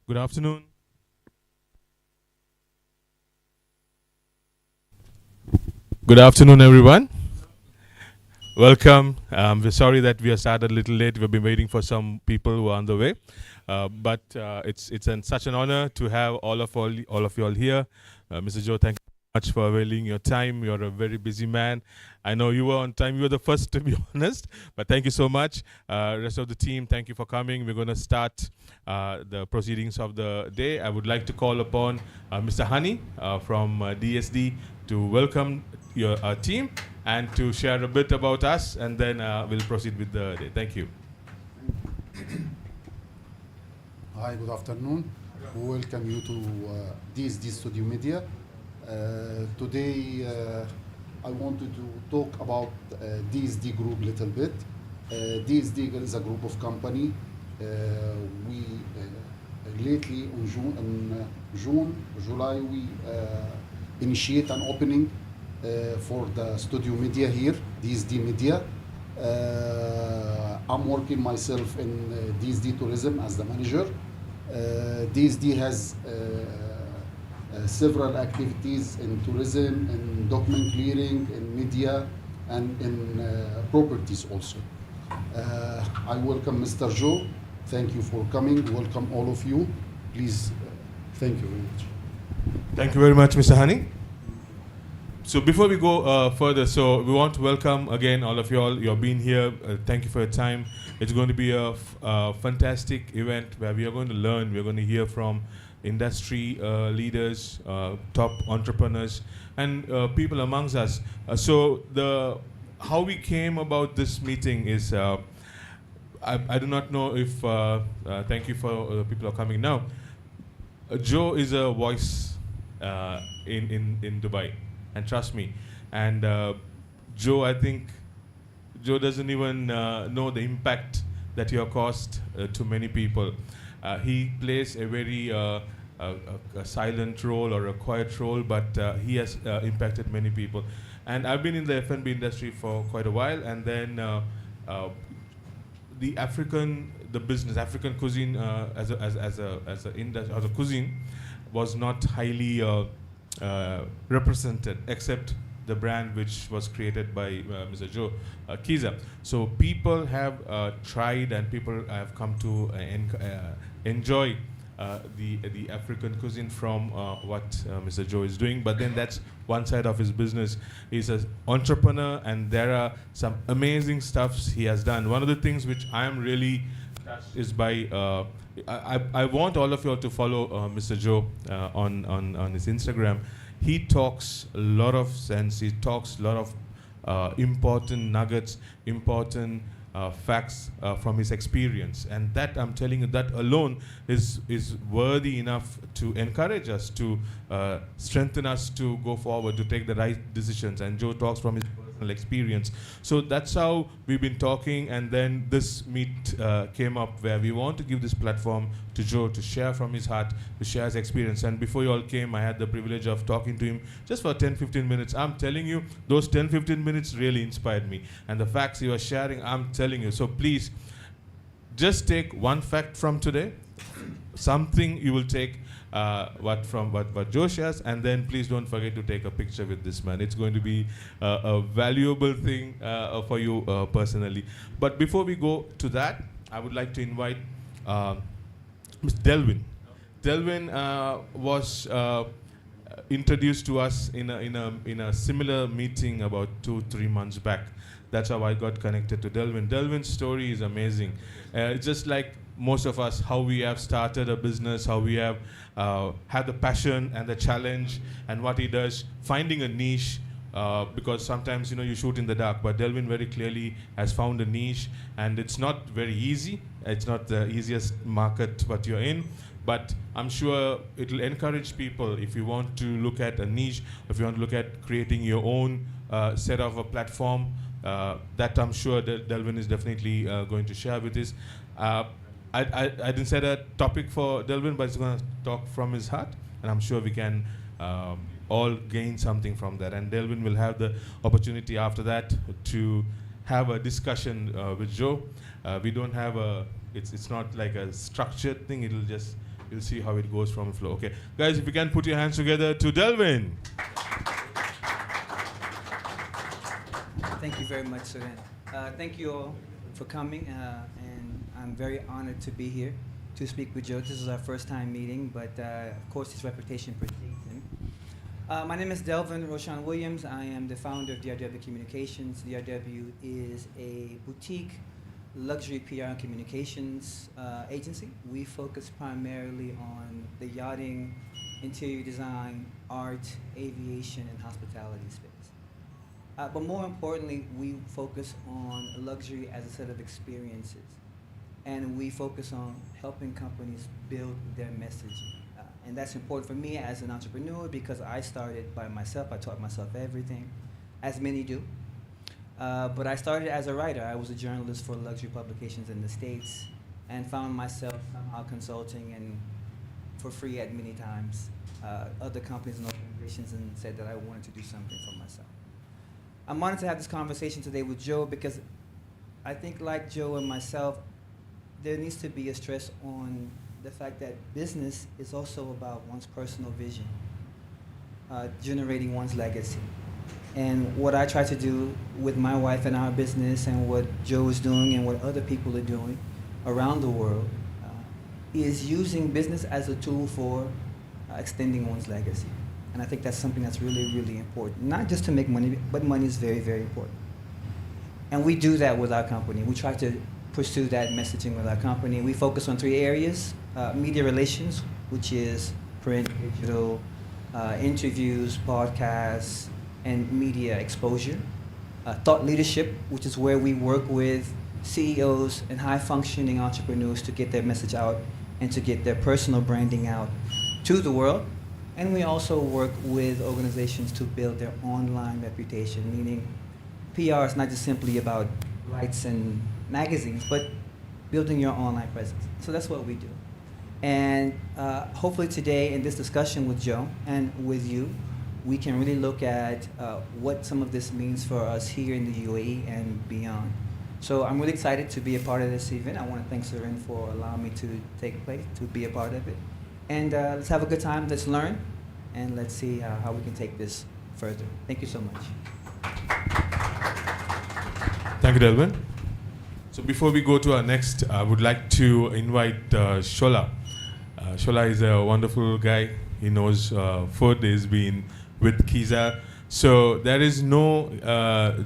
Good afternoon. Good afternoon, everyone. Welcome. We're sorry that we are started a little late. We've been waiting for some people who are on the way, but it's such an honor to have all of you all here. Mr. Joe, thank you so much for availing your time. You're a very busy man. I know you were on time. You were the first, to be honest. But thank you so much. Rest of the team, thank you for coming. We're going to start the proceedings of the day. I would like to call upon Mr. Hani from DSD to welcome your team and to share a bit about us, and then we'll proceed with the day. Thank you. Hi, good afternoon. We welcome you to DSD Studio Media. Today, I wanted to talk about DSD Group a little bit. DSD is a group of company. We lately in June, July, we initiate an opening for the studio media here, DSD Media. I'm working myself in DSD Tourism as the manager. DSD has several activities in tourism, in document clearing, in media, and in properties also. I welcome Mr. Joe. Thank you for coming. Welcome all of you. Please, thank you very much. Thank you very much, Mr. Hani. So before we go further, so we want to welcome again all of you all. You're being here. Thank you for your time. It's going to be a fantastic event where we are going to learn. We're going to hear from industry leaders, top entrepreneurs, and people amongst us. So how we came about this meeting is, I do not know if, thank you for people who are coming now. Joe is a voice in Dubai. And trust me, and Joe, I think Joe doesn't even know the impact that you have caused to many people. He plays a very a silent role or a quiet role, but he has impacted many people. And I've been in the F&B industry for quite a while, and then the business, African cuisine as a cuisine was not highly represented, except the brand which was created by Mr. Joe, Kiza. So people have tried, and people have come to enjoy the African cuisine from what Mr. Joe is doing. But then that's one side of his business. He's an entrepreneur, and there are some amazing stuffs he has done. One of the things which I am really touched is by I want all of you all to follow Mr. Joe on his Instagram. He talks a lot of sense. He talks a lot of important nuggets, important facts from his experience. And that, I'm telling you, that alone is worthy enough to encourage us, to strengthen us to go forward, to take the right decisions. And Joe talks from his personal experience. So that's how we've been talking, and then this meet came up where we want to give this platform to Joe to share from his heart, to share his experience. And before you all came, I had the privilege of talking to him just for 10-15 minutes. I'm telling you, those 10-15 minutes really inspired me. And the facts he was sharing, I'm telling you. So please, just take one fact from today, something you will take what Joe shares, and then please don't forget to take a picture with this man. It's going to be a valuable thing for you personally. But before we go to that, I would like to invite Mr. Delvin. Delvin was introduced to us in a similar meeting about 2-3 months back. That's how I got connected to Delvin. Delvin's story is amazing. It's just like most of us, how we have started a business, how we have had the passion and the challenge, and what he does, finding a niche, because sometimes you shoot in the dark, but Delvin very clearly has found a niche, and it's not very easy. It's not the easiest market what you're in, but I'm sure it will encourage people if you want to look at a niche, if you want to look at creating your own set of a platform, that I'm sure that Delvin is definitely going to share with us. I didn't set a topic for Delvin, but he's going to talk from his heart, and I'm sure we can all gain something from that. And Delvin will have the opportunity after that to have a discussion with Joe. We don't have it's not like a structured thing. It'll just we'll see how it goes from the floor. Okay, guys, if you can put your hands together to Delvin. Thank you very much, Suren. Thank you all for coming, and I'm very honored to be here to speak with Joe. This is our first time meeting, but of course his reputation precedes him. My name is Delvin Roshan Williams. I am the founder of DRW Communications. DRW is a boutique luxury PR and communications agency. We focus primarily on the yachting, interior design, art, aviation, and hospitality space. But more importantly, we focus on luxury as a set of experiences. And we focus on helping companies build their messaging. And that's important for me as an entrepreneur because I started by myself. I taught myself everything, as many do. But I started as a writer. I was a journalist for luxury publications in the States and found myself somehow consulting and for free at many times other companies and organizations and said that I wanted to do something for myself. I wanted to have this conversation today with Joe because I think like Joe and myself, there needs to be a stress on the fact that business is also about one's personal vision, generating one's legacy. And what I try to do with my wife and our business and what Joe is doing and what other people are doing around the world is using business as a tool for extending one's legacy. And I think that's something that's really, really important. Not just to make money, but money is very, very important. And we do that with our company. We try to pursue that messaging with our company. We focus on 3 areas: media relations, which is print, digital, interviews, podcasts, and media exposure. Thought leadership, which is where we work with CEOs and high-functioning entrepreneurs to get their message out and to get their personal branding out to the world. And we also work with organizations to build their online reputation, meaning PR is not just simply about lights and magazines, but building your online presence. So that's what we do. And hopefully today in this discussion with Joe and with you, we can really look at what some of this means for us here in the UAE and beyond. So I'm really excited to be a part of this event. I want to thank Suren for allowing me to take place, to be a part of it. And let's have a good time, let's learn, and let's see how we can take this further. Thank you so much. Thank you, Delvin. So before we go to our next, I would like to invite Shola. Shola is a wonderful guy. He knows food. He's been with Kiza. So there is no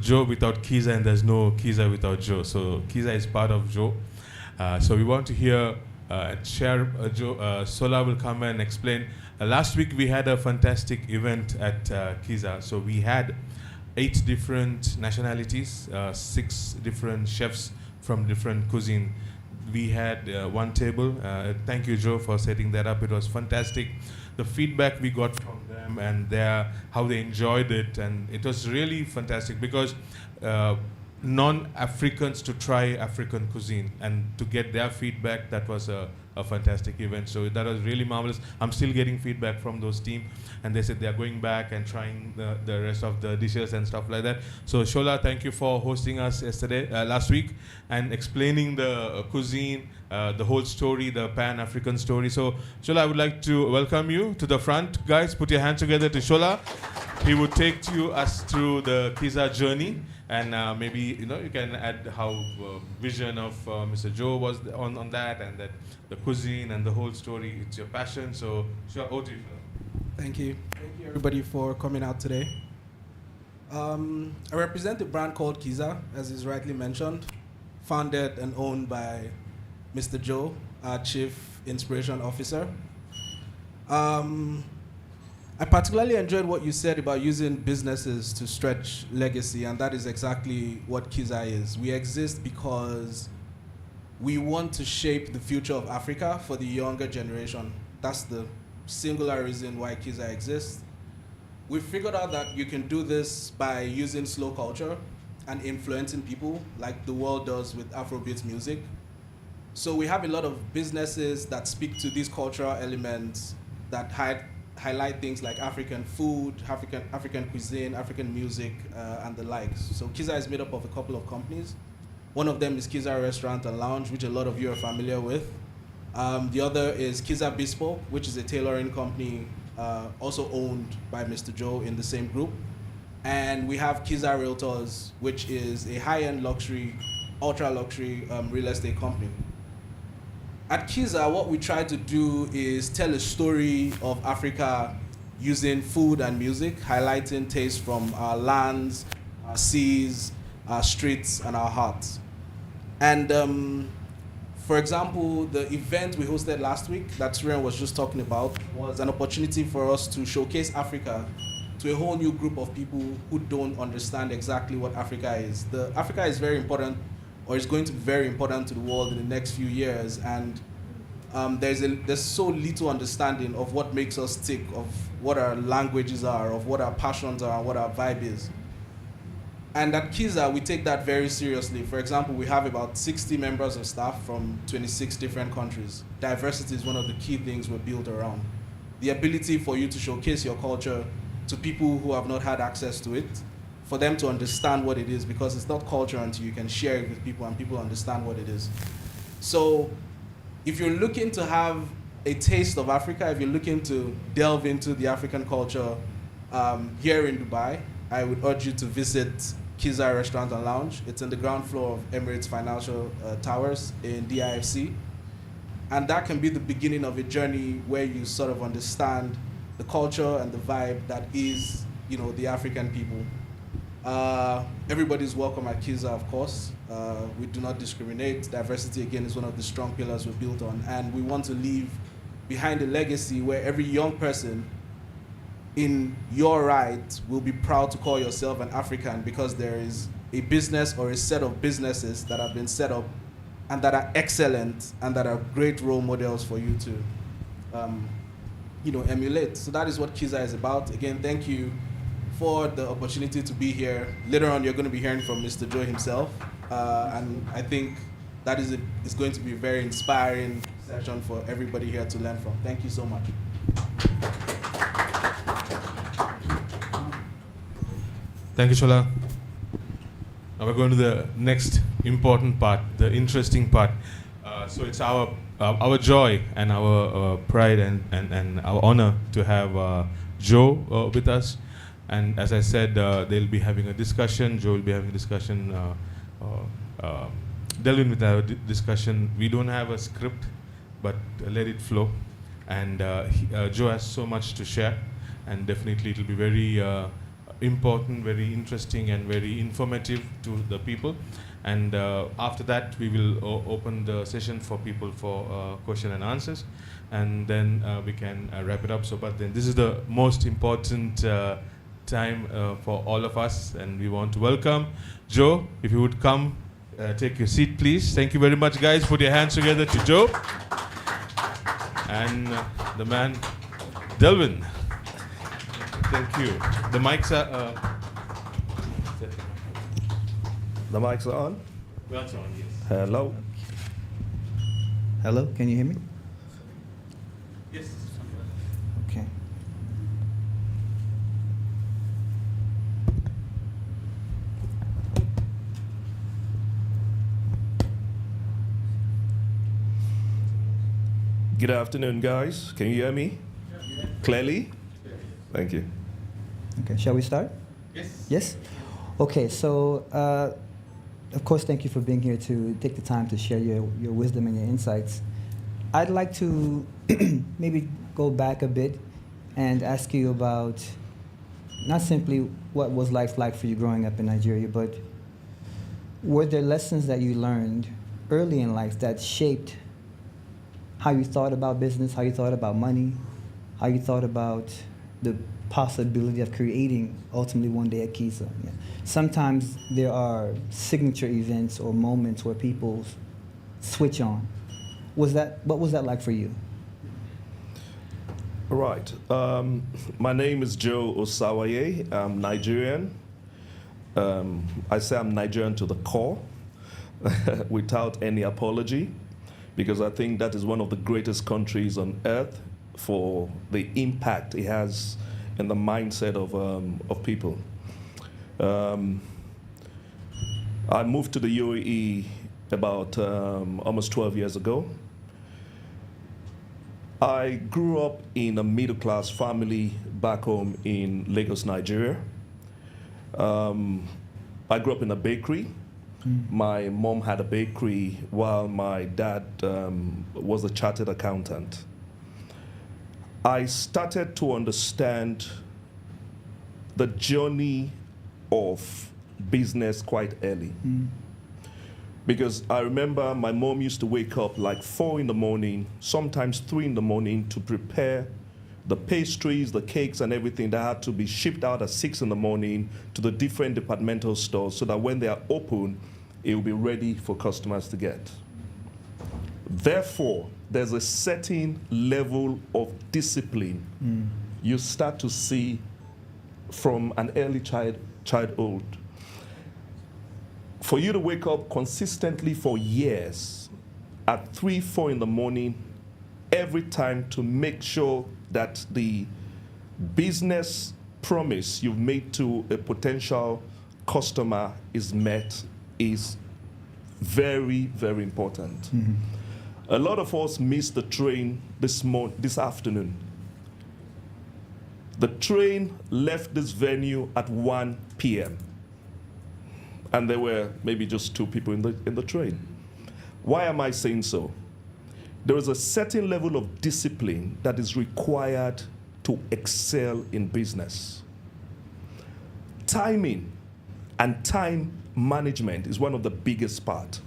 Joe without Kiza, and there's no Kiza without Joe. So Kiza is part of Joe. So we want to hear and share. Shola will come and explain. Last week we had a fantastic event at Kiza. So we had 8 different nationalities, 6 different chefs from different cuisine. We had one table. Thank you, Joe, for setting that up. It was fantastic. The feedback we got from them and how they enjoyed it, and it was really fantastic because non-Africans to try African cuisine and to get their feedback, that was a fantastic event. So that was really marvelous. I'm still getting feedback from those team, and they said they are going back and trying the rest of the dishes and stuff like that. So Shola, thank you for hosting us last week, and explaining the cuisine, the whole story, the Pan-African story. So Shola, I would like to welcome you to the front. Guys, put your hands together to Shola. He would take us through the Kiza journey. And maybe you can add how vision of Mr. Joe was on that, and that the cuisine and the whole story. It's your passion. So sure, over to you. Thank you everybody for coming out today. I represent a brand called Kiza, as is rightly mentioned, founded and owned by Mr. Joe, our Chief Inspiration Officer. I particularly enjoyed what you said about using businesses to stretch legacy, and that is exactly what Kiza is. We exist because we want to shape the future of Africa for the younger generation. That's the singular reason why Kiza exists. We figured out that you can do this by using slow culture and influencing people like the world does with Afrobeat music. So we have a lot of businesses that speak to these cultural elements that highlight things like African food, African cuisine, African music, and the likes. So Kiza is made up of a couple of companies. One of them is Kiza Restaurant and Lounge, which a lot of you are familiar with. The other is Kiza Bespoke, which is a tailoring company also owned by Mr. Joe in the same group. And we have Kiza Realtors, which is a high-end luxury, ultra-luxury real estate company. At Kiza, what we try to do is tell a story of Africa using food and music, highlighting taste from our lands, our seas, our streets, and our hearts. And for example, the event we hosted last week that Suren was just talking about was an opportunity for us to showcase Africa to a whole new group of people who don't understand exactly what Africa is. Africa is very important, or is going to be very important to the world in the next few years, and there's so little understanding of what makes us tick, of what our languages are, of what our passions are, and what our vibe is. And at Kiza, we take that very seriously. For example, we have about 60 members of staff from 26 different countries. Diversity is one of the key things we're built around. The ability for you to showcase your culture to people who have not had access to it, for them to understand what it is, because it's not culture until you can share it with people and people understand what it is. So if you're looking to have a taste of Africa, if you're looking to delve into the African culture here in Dubai, I would urge you to visit Kiza Restaurant and Lounge. It's in the ground floor of Emirates Financial Towers in DIFC. And that can be the beginning of a journey where you sort of understand the culture and the vibe that is, the African people. Everybody's welcome at Kiza, of course. We do not discriminate. Diversity, again, is one of the strong pillars we're built on. And we want to leave behind a legacy where every young person in your right will be proud to call yourself an African, because there is a business or a set of businesses that have been set up and that are excellent and that are great role models for you to emulate. So that is what Kiza is about. Again, thank you for the opportunity to be here. Later on, you're going to be hearing from Mr. Joe himself, and I think that is going to be a very inspiring session for everybody here to learn from. Thank you so much. Thank you, Shola. Now we're going to the next important part, the interesting part. So it's our joy and our pride and our honor to have Joe with us. And as I said, they'll be having a discussion. Joe will be having a discussion. Delving with our discussion. We don't have a script, but let it flow. And Joe has so much to share, and definitely it'll be very important, very interesting, and very informative to the people. And after that, we will open the session for people for question and answers, and then we can wrap it up. So, but then this is the most important time for all of us, and we want to welcome Joe. If you would come, take your seat, please. Thank you very much, guys. Put your hands together to Joe and the man, Delvin. Thank you. The mics are. The mics are on? That's on, yes. Hello? Hello, can you hear me? Yes. Okay. Good afternoon, guys. Can you hear me? Clearly? Thank you. Okay, shall we start? Yes. Yes? Okay, so of course, thank you for being here to take the time to share your wisdom and your insights. I'd like to maybe go back a bit and ask you about not simply what was life like for you growing up in Nigeria, but were there lessons that you learned early in life that shaped how you thought about business, how you thought about money, how you thought about the possibility of creating ultimately one day at Kiza? Yeah. Sometimes there are signature events or moments where people switch on. What was that like for you? Right. My name is Joe Osawaye. I'm Nigerian. I say I'm Nigerian to the core without any apology, because I think that is one of the greatest countries on earth for the impact it has in the mindset of people. I moved to the UAE about almost 12 years ago. I grew up in a middle-class family back home in Lagos, Nigeria. I grew up in a bakery. My mom had a bakery while my dad was a chartered accountant. I started to understand the journey of business quite early. Because I remember my mom used to wake up like 4 in the morning, sometimes 3 in the morning, to prepare the pastries, the cakes, and everything that had to be shipped out at 6 in the morning to the different departmental stores so that when they are open, it will be ready for customers to get. Therefore, there's a certain level of discipline you start to see from an early childhood. For you to wake up consistently for years at 3, 4 in the morning, every time to make sure that the business promise you've made to a potential customer is met is very, very important. A lot of us missed the train this afternoon. The train left this venue at 1 p.m. and there were maybe just 2 people in the train. Why am I saying so? There is a certain level of discipline that is required to excel in business. Timing and time management is one of the biggest part.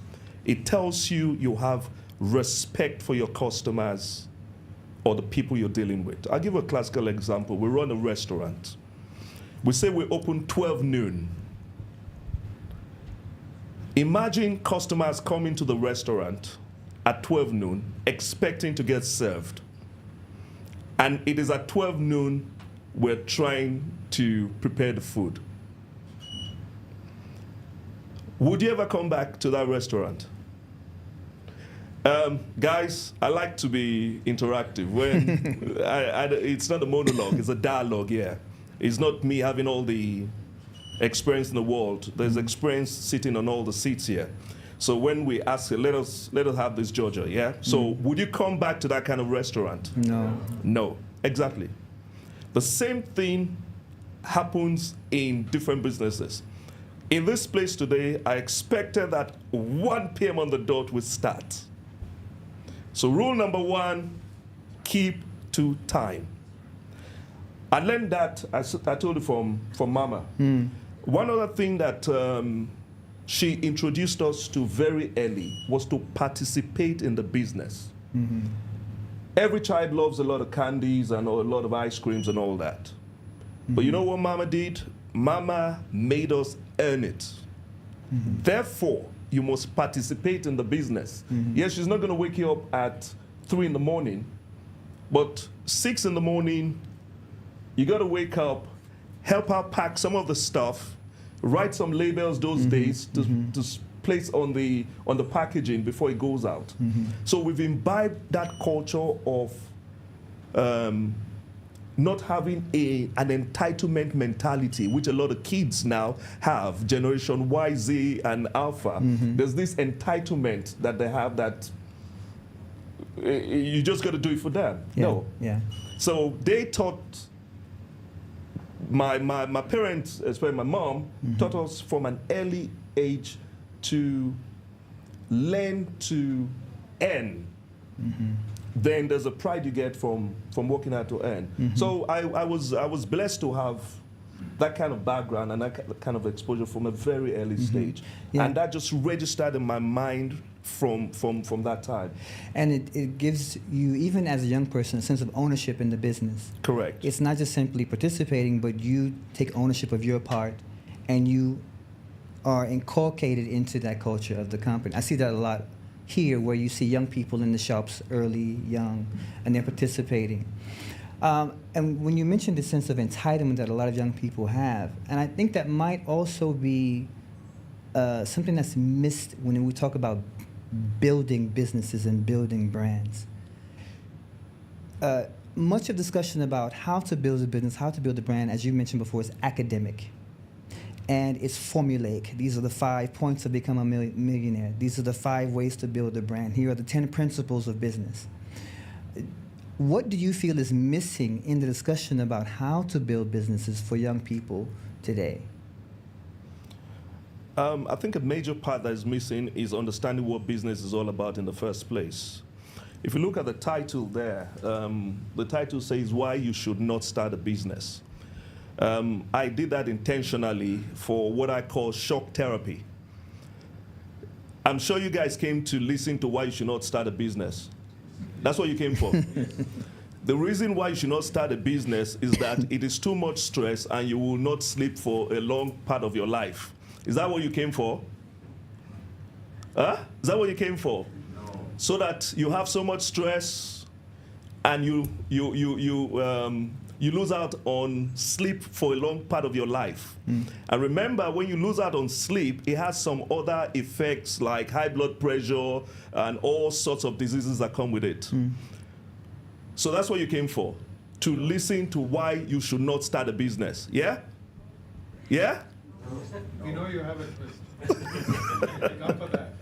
It tells you you have respect for your customers or the people you're dealing with. I'll give a classical example. We run a restaurant. We say we open 12 noon. Imagine customers coming to the restaurant at 12 noon expecting to get served. And it is at 12 noon we're trying to prepare the food. Would you ever come back to that restaurant? Guys, I like to be interactive. When it's not a monologue, it's a dialogue here. It's not me having all the experience in the world. There's experience sitting on all the seats here. So when we ask you, let us have this Georgia, yeah? So would you come back to that kind of restaurant? No. No, exactly. The same thing happens in different businesses. In this place today, I expected that 1 p.m. on the dot would start. So rule number 1, keep to time. I learned that, I told you from Mama. One other thing that she introduced us to very early was to participate in the business. Every child loves a lot of candies and a lot of ice creams and all that. But you know what Mama did? Mama made us earn it. Therefore, you must participate in the business. Yes, she's not going to wake you up at 3 in the morning, but 6 in the morning, you got to wake up, help her pack some of the stuff, write some labels those days to place on the packaging before it goes out. So we've imbibed that culture of not having an entitlement mentality, which a lot of kids now have, Generation Y, Z, and Alpha. There's this entitlement that they have that you just got to do it for them. No. So they taught, my parents, especially my mom, taught us from an early age to learn to earn. Then there's a pride you get from working hard to earn. So I was blessed to have that kind of background and that kind of exposure from a very early stage. And that just registered in my mind from that time. And it gives you, even as a young person, a sense of ownership in the business. Correct. It's not just simply participating, but you take ownership of your part and you are inculcated into that culture of the company. I see that a lot here, where you see young people in the shops early, young, and they're participating. And when you mentioned the sense of entitlement that a lot of young people have, and I think that might also be something that's missed when we talk about building businesses and building brands. Much of discussion about how to build a business, how to build a brand, as you mentioned before, is academic. And it's formulaic. These are the 5 points to become a millionaire. These are the 5 ways to build a brand. Here are the 10 principles of business. What do you feel is missing in the discussion about how to build businesses for young people today? I think a major part that is missing is understanding what business is all about in the first place. If you look at the title there, the title says why you should not start a business. I did that intentionally for what I call shock therapy. I'm sure you guys came to listen to why you should not start a business. That's what you came for. The reason why you should not start a business is that it is too much stress and you will not sleep for a long part of your life. Is that what you came for? Huh? Is that what you came for? No. So that you have so much stress and you lose out on sleep for a long part of your life. And remember, when you lose out on sleep, it has some other effects like high blood pressure and all sorts of diseases that come with it. So that's what you came for, to listen to why you should not start a business. Yeah? Yeah? We know you have it, Chris. Come for that.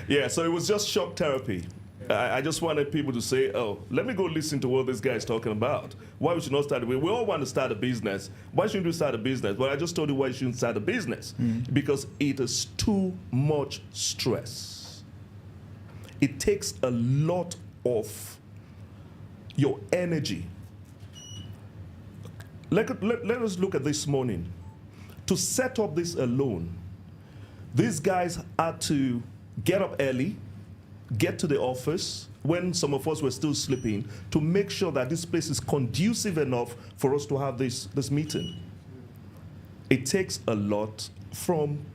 Yeah, so it was just shock therapy. I just wanted people to say, oh, let me go listen to what this guy is talking about. Why we should not start a business. We all want to start a business. Why shouldn't we start a business? But I just told you why you shouldn't start a business. Because it is too much stress. It takes a lot of your energy. Let us look at this morning. To set up this alone, these guys had to get up early, get to the office when some of us were still sleeping to make sure that this place is conducive enough for us to have this meeting. It takes a lot from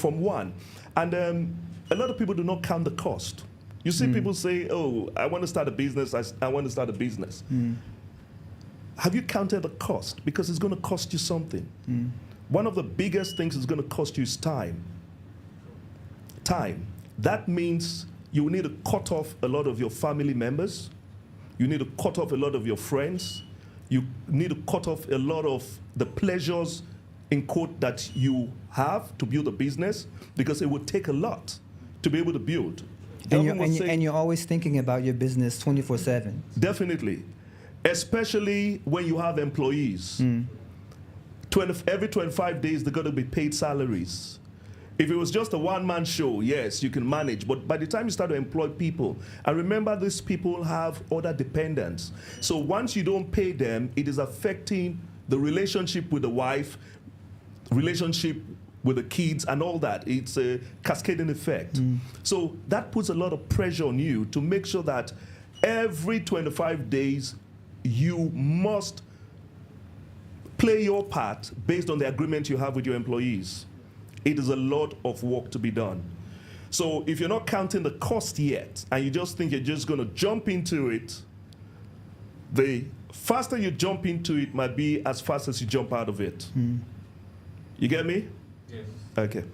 one. And a lot of people do not count the cost. You see people say, oh, I want to start a business, I want to start a business. Have you counted the cost? Because it's going to cost you something. One of the biggest things it's going to cost you is time. Time. That means you need to cut off a lot of your family members. You need to cut off a lot of your friends. You need to cut off a lot of the pleasures, in quote, that you have to build a business, because it would take a lot to be able to build. And you're always thinking about your business 24/7. Definitely. Especially when you have employees. Every 25 days, they're going to be paid salaries. If it was just a one-man show, yes, you can manage. But by the time you start to employ people, and remember, these people have other dependents. So once you don't pay them, it is affecting the relationship with the wife, relationship with the kids, and all that. It's a cascading effect. So that puts a lot of pressure on you to make sure that every 25 days, you must play your part based on the agreement you have with your employees. It is a lot of work to be done. So if you're not counting the cost yet, and you just think you're just going to jump into it, the faster you jump into it might be as fast as you jump out of it. You get me? Yes. Okay.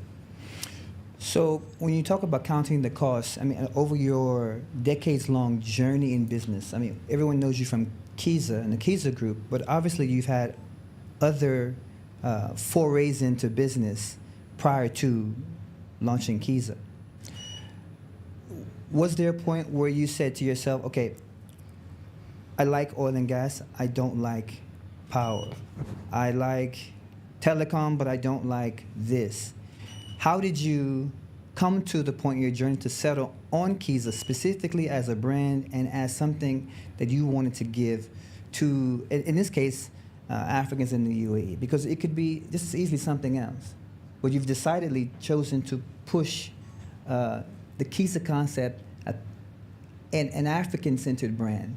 So when you talk about counting the costs, I mean, over your decades-long journey in business, I mean, everyone knows you from Kiza and the Kiza Group, but obviously you've had other forays into business prior to launching Kiza. Was there a point where you said to yourself, okay, I like oil and gas, I don't like power. I like telecom, but I don't like this. How did you come to the point in your journey to settle on Kiza specifically as a brand and as something that you wanted to give to, in this case, Africans in the UAE? Because it could be just as easily something else. But you've decidedly chosen to push the Kiza concept, an African-centered brand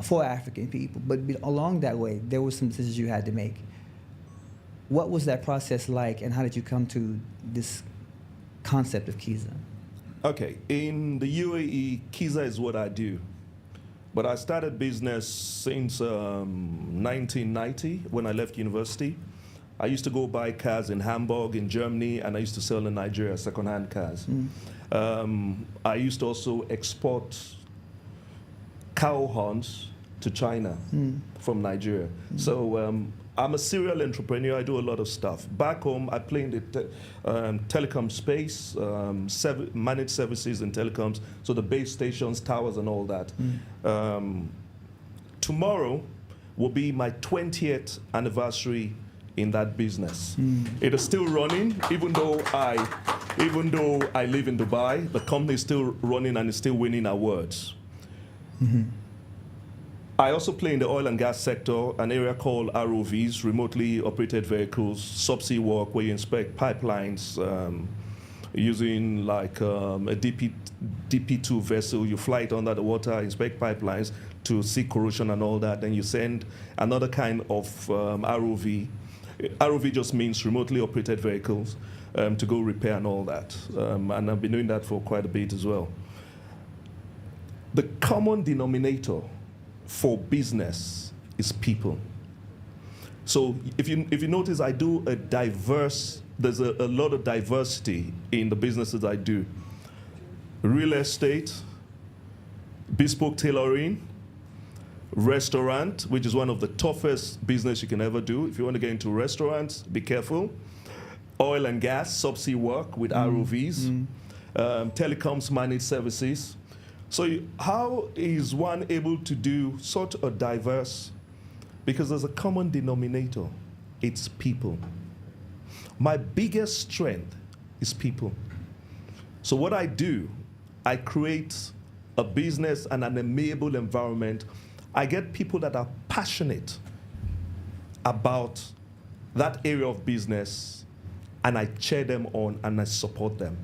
for African people. But along that way, there were some decisions you had to make. What was that process like, and how did you come to this concept of Kiza? Okay, in the UAE, Kiza is what I do. But I started business since 1990 when I left university. I used to go buy cars in Hamburg, in Germany, and I used to sell in Nigeria second-hand cars. I used to also export cow horns to China from Nigeria. So I'm a serial entrepreneur. I do a lot of stuff. Back home, I play in the telecom space, managed services and telecoms, so the base stations, towers, and all that. Tomorrow will be my 20th anniversary in that business. It is still running, even though I live in Dubai. The company is still running and is still winning awards. I also play in the oil and gas sector, an area called ROVs, remotely operated vehicles, subsea work, where you inspect pipelines using like a DP2 vessel. You fly it under the water, inspect pipelines to see corrosion and all that. Then you send another kind of ROV. ROV just means remotely operated vehicles to go repair and all that. And I've been doing that for quite a bit as well. The common denominator for business is people. So if you notice, I do there's a lot of diversity in the businesses I do. Real estate, bespoke tailoring, restaurant, which is one of the toughest business you can ever do. If you want to get into restaurants, be careful. Oil and gas, subsea work with ROVs, telecoms, managed services. So how is one able to do such a diverse, because there's a common denominator, it's people. My biggest strength is people. So what I do, I create a business and an amiable environment. I get people that are passionate about that area of business, and I cheer them on and I support them.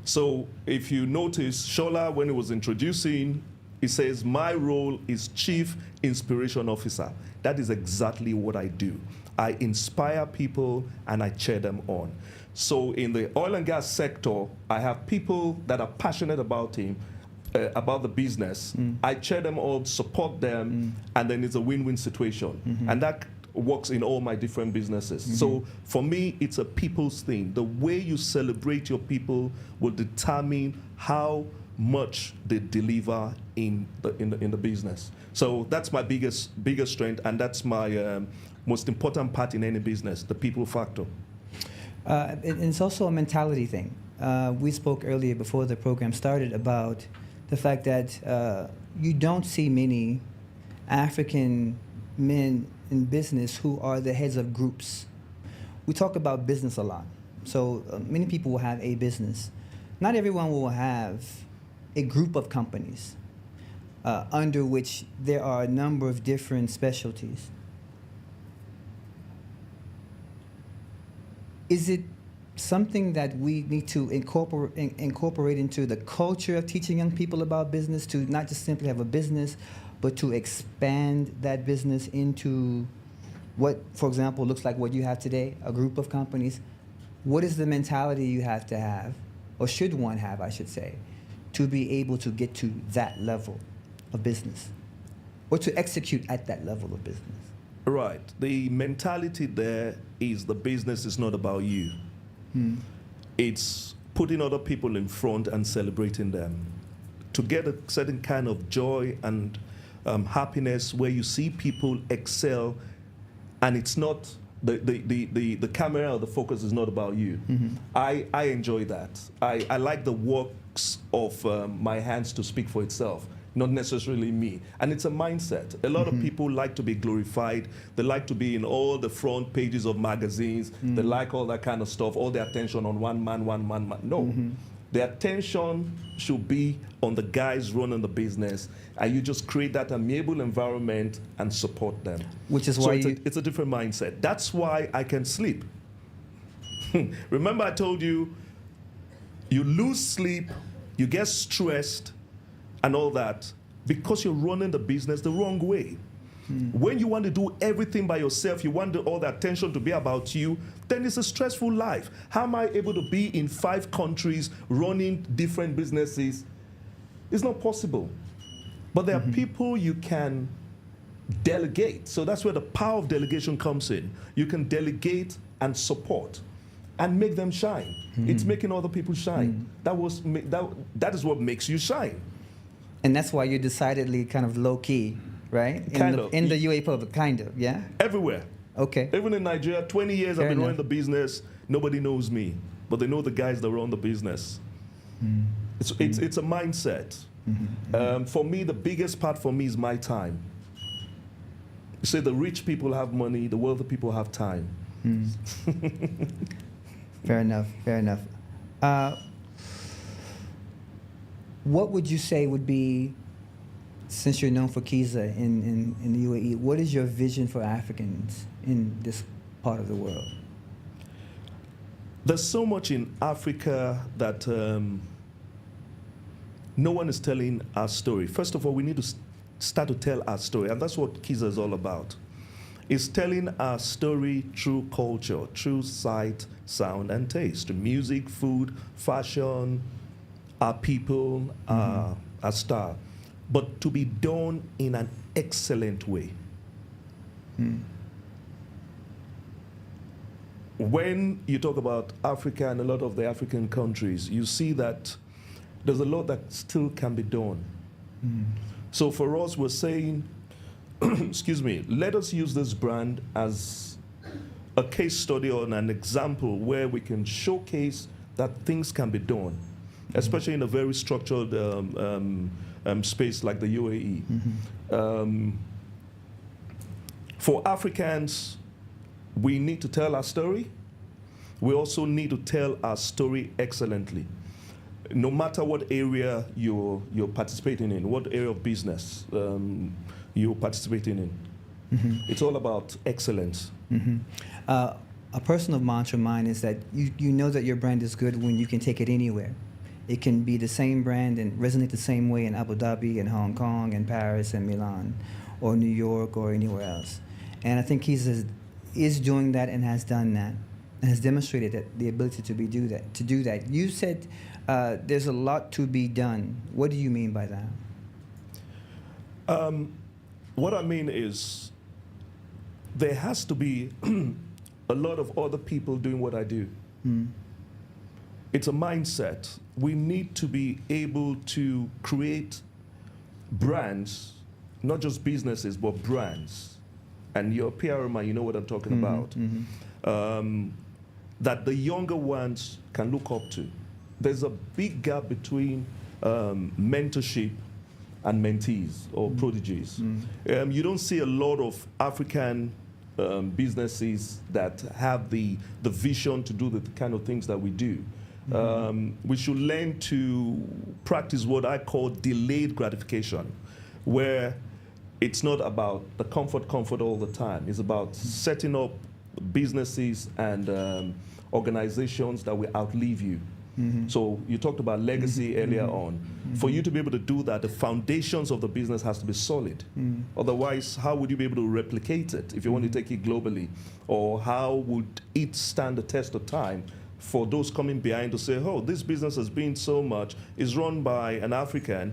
So if you notice, Shola, when he was introducing, he says, my role is Chief Inspiration Officer. That is exactly what I do. I inspire people and I cheer them on. So in the oil and gas sector, I have people that are passionate about the business. I cheer them on, support them, and then it's a win-win situation. And that works in all my different businesses. So for me, it's a people's thing. The way you celebrate your people will determine how much they deliver in the business. So that's my biggest strength, and that's my most important part in any business, the people factor. It's also a mentality thing. We spoke earlier before the program started about the fact that you don't see many African men in business who are the heads of groups. We talk about business a lot. So many people will have a business. Not everyone will have a group of companies under which there are a number of different specialties. Is it something that we need to incorporate into the culture of teaching young people about business, to not just simply have a business, but to expand that business into what, for example, looks like what you have today, a group of companies? What is the mentality you have to have, or should one have, I should say, to be able to get to that level of business, or to execute at that level of business? Right. The mentality there is the business is not about you. It's putting other people in front and celebrating them. To get a certain kind of joy and happiness where you see people excel, and it's not the camera or the focus is not about you. I enjoy that. I like the works of my hands to speak for itself, not necessarily me. And it's a mindset. A lot of people like to be glorified. They like to be in all the front pages of magazines. They like all that kind of stuff, all the attention on one man. No. The attention should be on the guys running the business, and you just create that amiable environment and support them. Which is why it's a different mindset. That's why I can sleep. Remember I told you, you lose sleep, you get stressed, and all that because you're running the business the wrong way. When you want to do everything by yourself, you want all the attention to be about you, then it's a stressful life. How am I able to be in 5 countries running different businesses? It's not possible. But there are people you can delegate. So that's where the power of delegation comes in. You can delegate and support and make them shine. It's making other people shine. That is what makes you shine. And that's why you're decidedly kind of low-key, right? In the UAE public, kind of, yeah? Everywhere. Okay. Even in Nigeria, 20 years Fair I've been enough. running the business. Nobody knows me, but they know the guys that run the business. It's a mindset. For me, the biggest part for me is my time. You say the rich people have money, the wealthy people have time. Fair enough. Fair enough. What would you say would be, since you're known for Kiza in the UAE, what is your vision for Africans in this part of the world? There's so much in Africa that no one is telling our story. First of all, we need to start to tell our story, and that's what Kiza is all about. It's telling our story through culture, through sight, sound, and taste, music, food, fashion, our people, our style, but to be done in an excellent way. When you talk about Africa and a lot of the African countries, you see that there's a lot that still can be done. So for us, we're saying, excuse me, let us use this brand as a case study or an example where we can showcase that things can be done, especially in a very structured space like the UAE. For Africans, we need to tell our story. We also need to tell our story excellently. No matter what area you're participating in, what area of business you're participating in, it's all about excellence. A personal mantra of mine is that you know that your brand is good when you can take it anywhere. It can be the same brand and resonate the same way in Abu Dhabi and Hong Kong and Paris and Milan or New York or anywhere else. And I think Kiza is doing that and has done that and has demonstrated that the ability to do that. You said there's a lot to be done. What do you mean by that? What I mean is there has to be a lot of other people doing what I do. It's a mindset. We need to be able to create brands, not just businesses, but brands. And you're a PR man, you know what I'm talking about. That the younger ones can look up to. There's a big gap between mentorship and mentees or prodigies. You don't see a lot of African businesses that have the vision to do the kind of things that we do. We should learn to practice what I call delayed gratification, where it's not about the comfort all the time. It's about setting up businesses and organizations that will outlive you. So you talked about legacy earlier on. For you to be able to do that, the foundations of the business has to be solid. Otherwise, how would you be able to replicate it if you want to take it globally? Or how would it stand the test of time for those coming behind to say, oh, this business has been so much, is run by an African,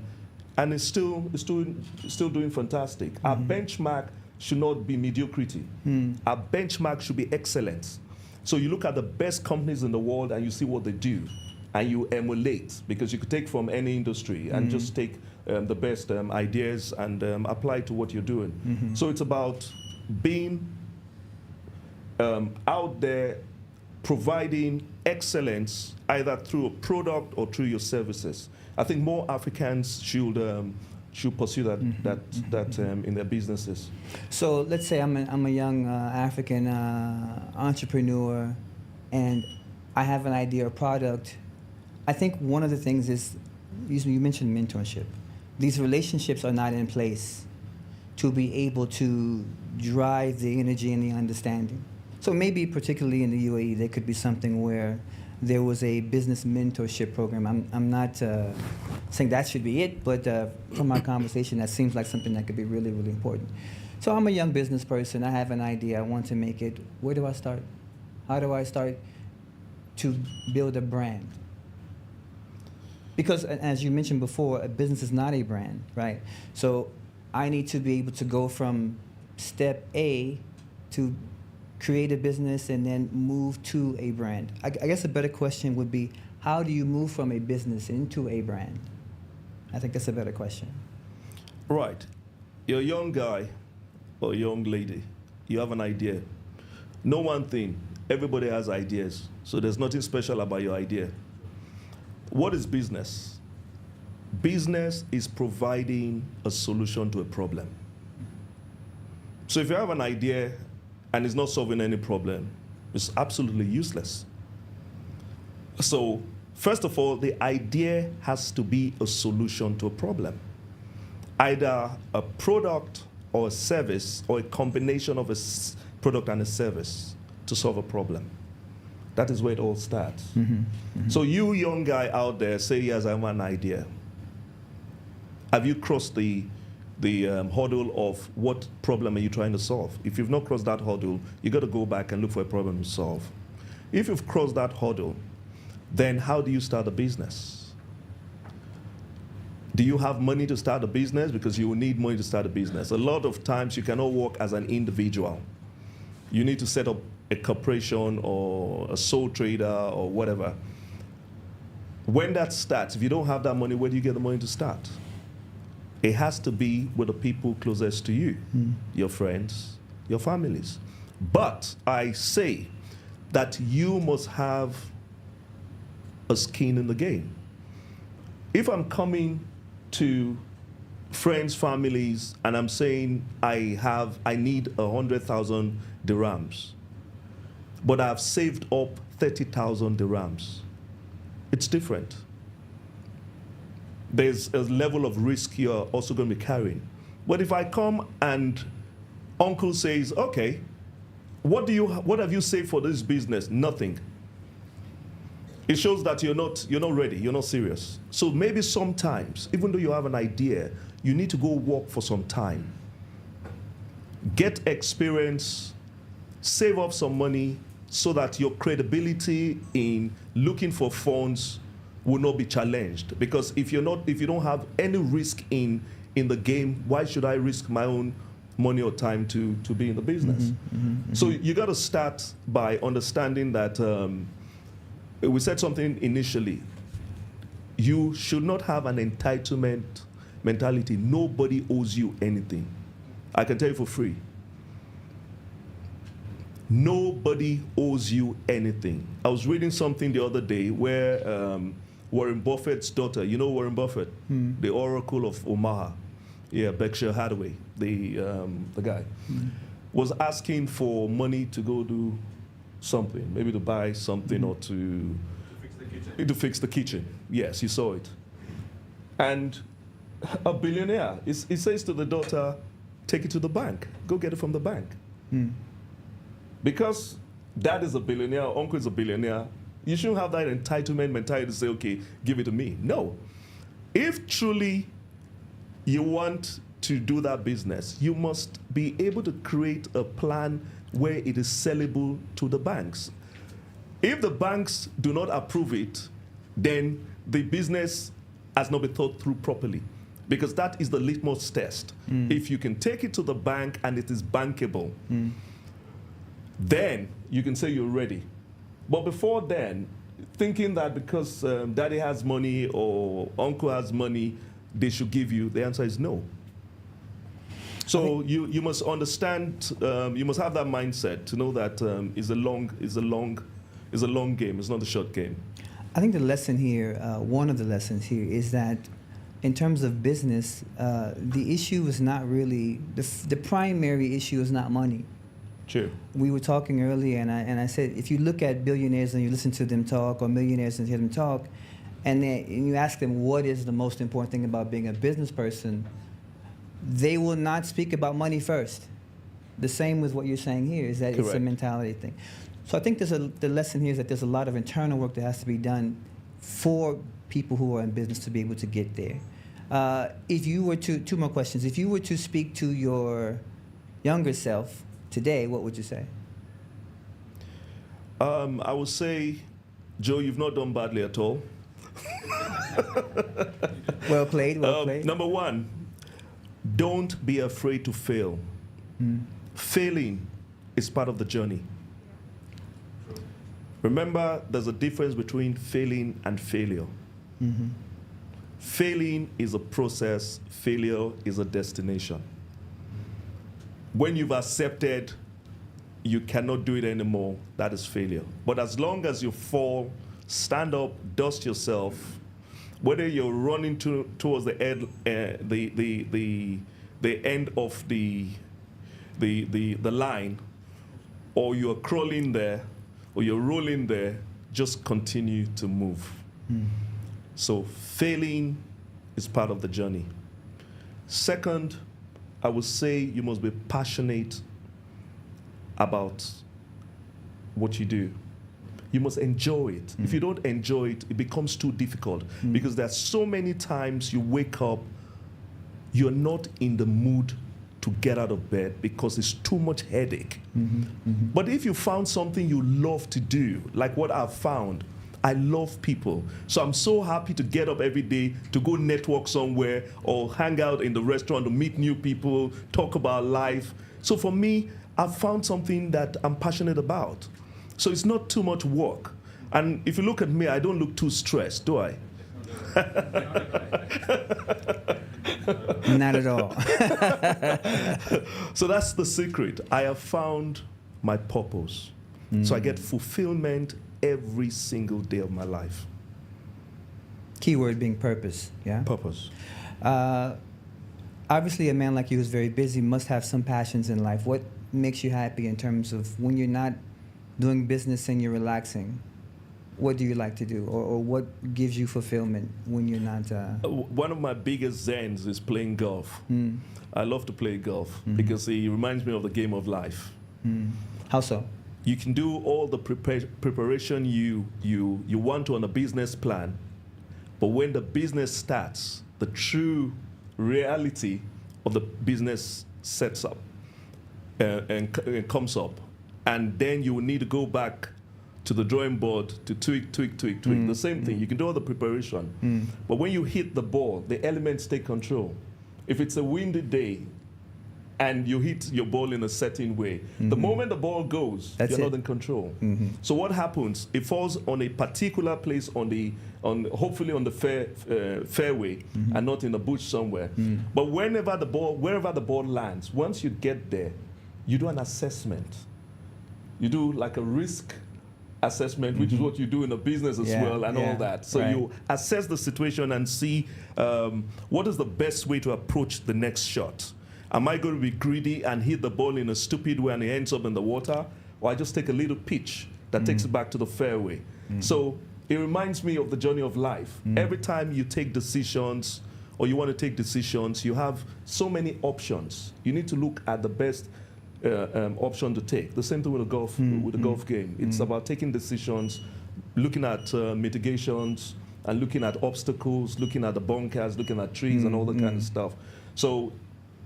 and it's still doing fantastic. Our benchmark should not be mediocrity. Our benchmark should be excellence. So you look at the best companies in the world and you see what they do, and you emulate, because you could take from any industry and just take the best ideas and apply to what you're doing. So it's about being out there, providing excellence either through a product or through your services. I think more Africans should pursue that in their businesses. So let's say I'm a young African entrepreneur, and I have an idea or product. I think one of the things is, you mentioned mentorship. These relationships are not in place to be able to drive the energy and the understanding. So maybe particularly in the UAE, there could be something where there was a business mentorship program. I'm not saying that should be it, but from our conversation, that seems like something that could be really, really important. So I'm a young business person. I have an idea. I want to make it. Where do I start? How do I start to build a brand? Because as you mentioned before, a business is not a brand, right? So I need to be able to go from step A to create a business and then move to a brand. I guess a better question would be, how do you move from a business into a brand? I think that's a better question. Right. You're a young guy or a young lady. You have an idea. Know one thing, everybody has ideas, so there's nothing special about your idea. What is business? Business is providing a solution to a problem. So if you have an idea and it's not solving any problem, it's absolutely useless. So first of all, the idea has to be a solution to a problem. Either a product or a service or a combination of a product and a service to solve a problem. That is where it all starts. Mm-hmm. Mm-hmm. So you young guy out there, say, yes, I have an idea. Have you crossed the hurdle of what problem are you trying to solve? If you've not crossed that hurdle, you got to go back and look for a problem to solve. If you've crossed that hurdle, then how do you start a business? Do you have money to start a business? Because you will need money to start a business. A lot of times you cannot work as an individual. You need to set up a corporation or a sole trader or whatever. When that starts, if you don't have that money, where do you get the money to start? It has to be with the people closest to you, your friends, your families. But I say that you must have a skin in the game. If I'm coming to friends, families, and I'm saying I need 100,000 dirhams, but I've saved up 30,000 dirhams, it's different. There's a level of risk you're also going to be carrying. But if I come and uncle says, okay, what have you saved for this business? Nothing. It shows that you're not ready, you're not serious. So maybe sometimes, even though you have an idea, you need to go work for some time. Get experience, save up some money so that your credibility in looking for funds will not be challenged. Because if you don't have any risk in the game, why should I risk my own money or time to be in the business? Mm-hmm, mm-hmm, mm-hmm. So you got to start by understanding that we said something initially. You should not have an entitlement mentality. Nobody owes you anything. I can tell you for free. Nobody owes you anything. I was reading something the other day where Warren Buffett's daughter, you know Warren Buffett, the Oracle of Omaha, Berkshire Hathaway, the guy, was asking for money to go do something, maybe to buy something or to fix the kitchen. Yes, you saw it. And a billionaire, he says to the daughter, take it to the bank. Go get it from the bank. Because dad is a billionaire, uncle is a billionaire, you shouldn't have that entitlement mentality to say, okay, give it to me. No. If truly you want to do that business, you must be able to create a plan where it is sellable to the banks. If the banks do not approve it, then the business has not been thought through properly, because that is the litmus test. If you can take it to the bank and it is bankable, then you can say you're ready. But before then, thinking that because daddy has money or uncle has money, they should give you, the answer is no. So you must understand, you must have that mindset to know that it's a long game. It's not a short game. I think the lesson here, one of the lessons here, is that in terms of business, the issue is not really the primary issue is not money. True. We were talking earlier, and I said if you look at billionaires and you listen to them talk, or millionaires and hear them talk, and you ask them what is the most important thing about being a business person, they will not speak about money first. The same with what you're saying here, is that Correct. It's a mentality thing. So I think the lesson here is that there's a lot of internal work that has to be done for people who are in business to be able to get there. If you were to, two more questions, if you were to speak to your younger self today, what would you say? I would say, Joe, you've not done badly at all. Well played, well played. Number one, don't be afraid to fail. Failing is part of the journey. Remember, there's a difference between failing and failure. Failing is a process, failure is a destination. When you've accepted you cannot do it anymore, that is failure. But as long as you fall, stand up, dust yourself, whether you're running towards the end, the end of the line, or you're crawling there, or you're rolling there, just continue to move. So failing is part of the journey. Second, I would say you must be passionate about what you do. You must enjoy it. If you don't enjoy it, it becomes too difficult because there are so many times you wake up, you're not in the mood to get out of bed because it's too much headache. But if you found something you love to do, like what I've found, I love people. So I'm so happy to get up every day to go network somewhere or hang out in the restaurant to meet new people, talk about life. So for me, I've found something that I'm passionate about. So it's not too much work. And if you look at me, I don't look too stressed, do I? Not at all. So that's the secret. I have found my purpose. So I get fulfillment every single day of my life. Keyword being purpose, yeah? Purpose. Obviously, a man like you who's very busy must have some passions in life. What makes you happy in terms of when you're not doing business and you're relaxing? What do you like to do? Or what gives you fulfillment when you're not... One of my biggest zens is playing golf. I love to play golf because it reminds me of the game of life. How so? You can do all the preparation you want to on a business plan, but when the business starts, the true reality of the business sets up and comes up. And then you will need to go back to the drawing board to tweak. The same thing. You can do all the preparation. But when you hit the ball, the elements take control. If it's a windy day and you hit your ball in a certain way, the moment the ball goes, you're not in control. So what happens? It falls on a particular place hopefully on the fairway and not in a bush somewhere. But wherever the ball lands, once you get there, you do an assessment. You do like a risk assessment, which is what you do in a business as well, and all that. So you assess the situation and see what is the best way to approach the next shot. Am I going to be greedy and hit the ball in a stupid way and it ends up in the water? Or I just take a little pitch that takes it back to the fairway? So it reminds me of the journey of life. Every time you take decisions or you want to take decisions, you have so many options. You need to look at the best option to take. The same thing with the golf game. It's about taking decisions, looking at mitigations, and looking at obstacles, looking at the bunkers, looking at trees, and all that kind of stuff. So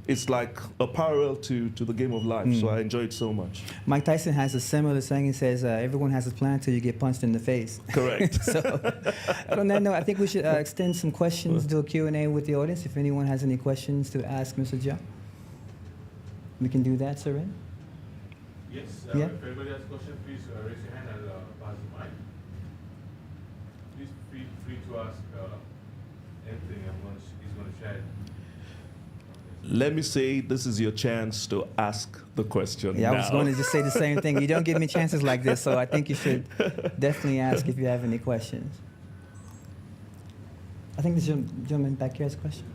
it's like a parallel to the game of life. So I enjoy it so much. Mike Tyson has a similar saying. He says, everyone has a plan until you get punched in the face. Correct. So on that note, I think we should extend some questions, do a Q&A with the audience. If anyone has any questions to ask Mr. Joe, we can do that, Sir. Yes. Yeah. If anybody has a question, please raise your hand. I'll pass the mic. Please feel free to ask anything. He's going to share it. Let me say this is your chance to ask the question. Yeah, now. I was going to just say the same thing. You don't give me chances like this, so I think you should definitely ask if you have any questions. I think the gentleman back here has a question.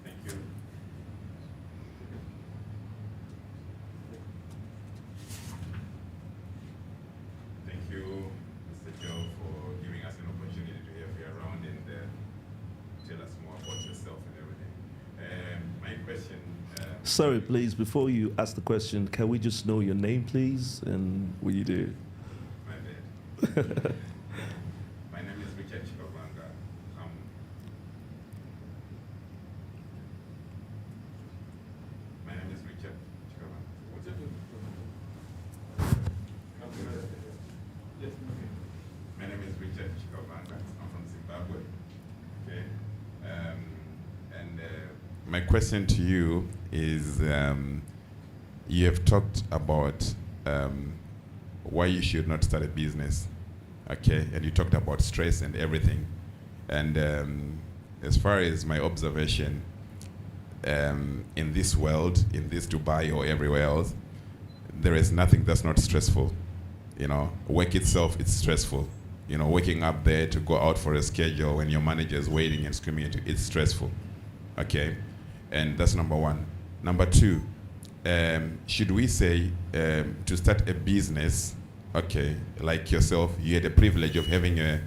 Thank you. Thank you, Mr. Joe, for giving us an opportunity to have you around and tell us more about yourself and everything. My question... Sorry, please, before you ask the question, can we just know your name, please, and what you do? My bad. My name is Richard Chikabanga. My name is Richard Chikabanga. What's it? My name is Richard Chikabanga. I'm from Zimbabwe. Okay. My question to you is, you have talked about why you should not start a business, okay? And you talked about stress and everything. And as far as my observation, in this world, in this Dubai or everywhere else, there is nothing that's not stressful. You know, work itself, it's stressful. You know, waking up there to go out for a schedule when your manager is waiting and screaming at you, it's stressful. Okay? And that's number one. Number two, should we say to start a business, okay, like yourself, you had the privilege of having a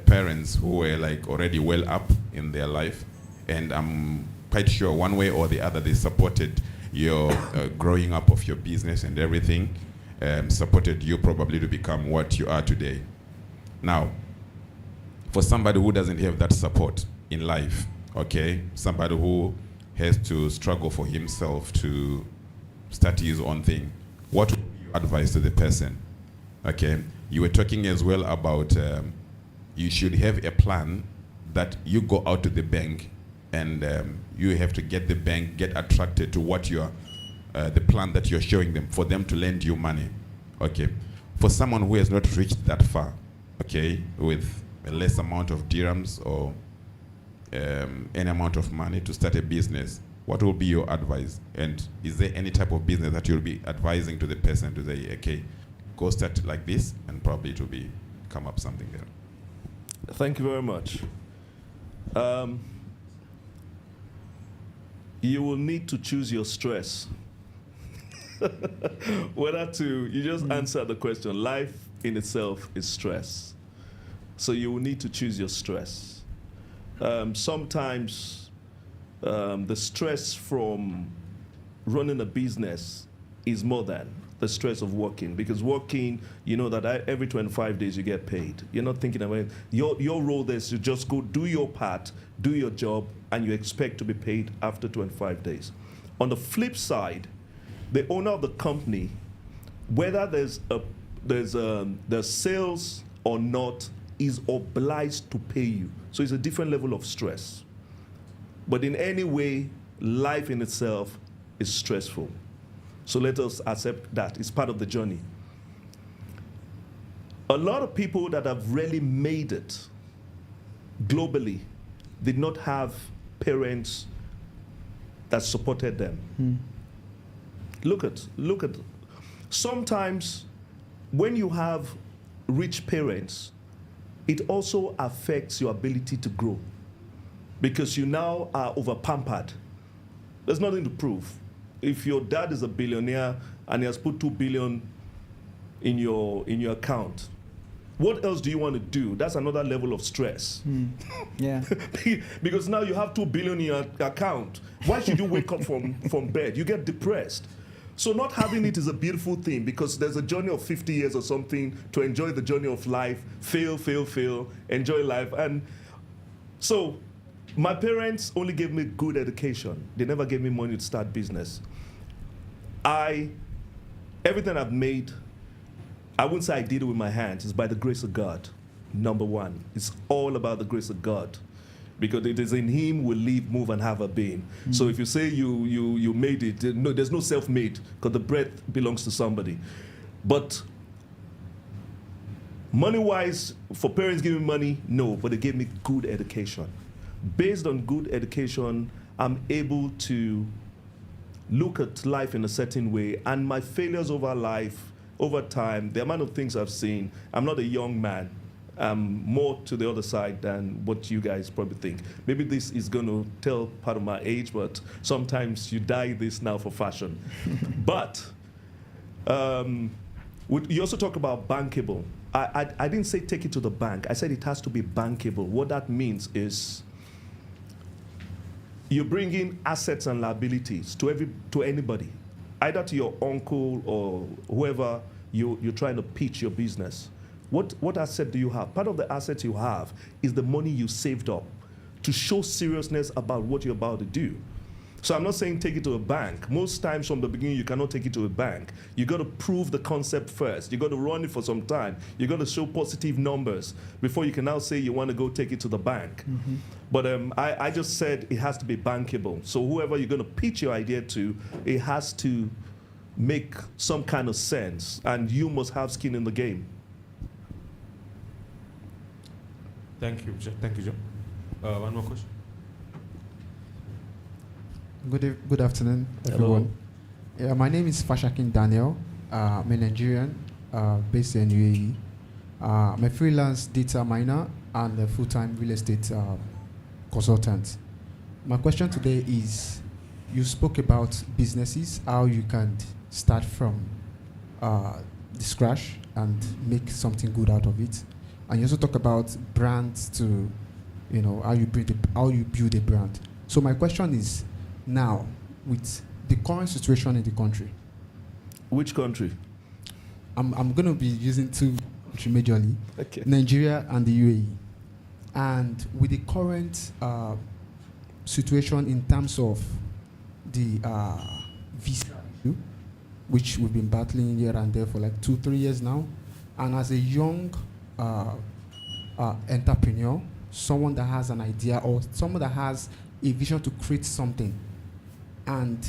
parents who were like already well up in their life, and I'm quite sure one way or the other they supported your growing up of your business and everything, supported you probably to become what you are today. Now, for somebody who doesn't have that support in life, okay, somebody who has to struggle for himself to start his own thing, what would be your advice to the person? Okay, you were talking as well about you should have a plan that you go out to the bank and you have to get the bank, get attracted to what you're, the plan that you're showing them for them to lend you money. Okay, for someone who has not reached that far, okay, with a less amount of dirhams or any amount of money to start a business, what will be your advice? And is there any type of business that you'll be advising to the person to say, okay, go start like this, and probably it will be come up something there? Thank you very much. You will need to choose your stress. Whether to, you just answer the question. Life in itself is stress. So you will need to choose your stress. Sometimes the stress from running a business is more than the stress of working, because working, you know that every 25 days you get paid. You're not thinking about it. Your role there is to just go do your part, do your job, and you expect to be paid after 25 days. On the flip side, the owner of the company, whether there's sales or not, is obliged to pay you. So it's a different level of stress. But in any way, life in itself is stressful. So let us accept that. It's part of the journey. A lot of people that have really made it globally did not have parents that supported them. Look at. Sometimes when you have rich parents, it also affects your ability to grow, because you now are over pampered. There's nothing to prove. If your dad is a billionaire and he has put 2 billion in your account, what else do you want to do? That's another level of stress. Yeah. Because now you have 2 billion in your account. Why should you wake up from bed? You get depressed. So not having it is a beautiful thing, because there's a journey of 50 years or something to enjoy the journey of life, fail, enjoy life. And so my parents only gave me good education. They never gave me money to start business. Everything I've made, I wouldn't say I did it with my hands. It's by the grace of God, number one. It's all about the grace of God, because it is in Him we live, move, and have our being. So if you say you made it, no, there's no self-made, because the breath belongs to somebody. But money-wise, for parents giving me money, no, but they gave me good education. Based on good education, I'm able to look at life in a certain way, and my failures over time, the amount of things I've seen, I'm not a young man. I'm more to the other side than what you guys probably think. Maybe this is going to tell part of my age, but sometimes you dye this now for fashion. But you also talk about bankable. I didn't say take it to the bank. I said it has to be bankable. What that means is you bring in assets and liabilities to anybody, either to your uncle or whoever you're trying to pitch your business. What asset do you have? Part of the assets you have is the money you saved up to show seriousness about what you're about to do. So I'm not saying take it to a bank. Most times from the beginning, you cannot take it to a bank. You got to prove the concept first. You got to run it for some time. You got to show positive numbers before you can now say you want to go take it to the bank. But I just said it has to be bankable. So whoever you're going to pitch your idea to, it has to make some kind of sense, and you must have skin in the game. Thank you, Joe. One more question. Good afternoon, everyone. Yeah, my name is Fashakin Daniel. I'm a Nigerian based in UAE. I'm a freelance data miner and a full-time real estate consultant. My question today is, you spoke about businesses, how you can start from the scratch and make something good out of it. And you also talk about brands to, how you build a brand. So my question is, now, with the current situation in the country. Which country? I'm going to be using two countries majorly, Okay. Nigeria and the UAE. And with the current situation in terms of the visa issue, which we've been battling here and there for like 2-3 years now, and as a young entrepreneur, someone that has an idea or someone that has a vision to create something, and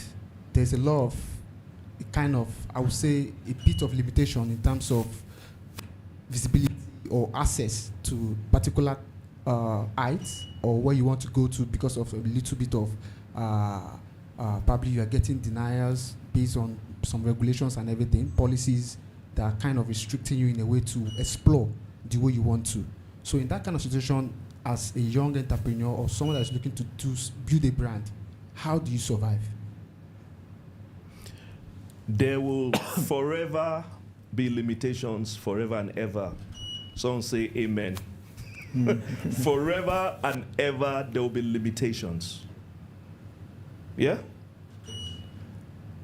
there's a lot of I would say, a bit of limitation in terms of visibility or access to particular heights or where you want to go to because of a little bit of probably you are getting denials based on some regulations and everything, policies that are kind of restricting you in a way to explore the way you want to. So in that kind of situation, as a young entrepreneur or someone that's looking to build a brand, how do you survive? There will forever be limitations, forever and ever. Someone say amen. Forever and ever there will be limitations. Yeah?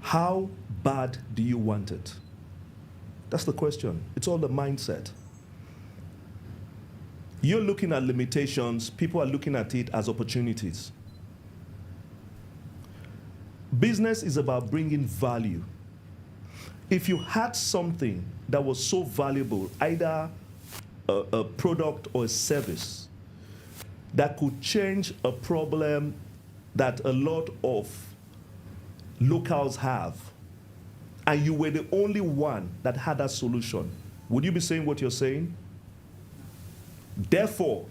How bad do you want it? That's the question. It's all the mindset. You're looking at limitations, people are looking at it as opportunities. Business is about bringing value. If you had something that was so valuable, either a product or a service, that could change a problem that a lot of locals have, and you were the only one that had that solution, would you be saying what you're saying? Therefore,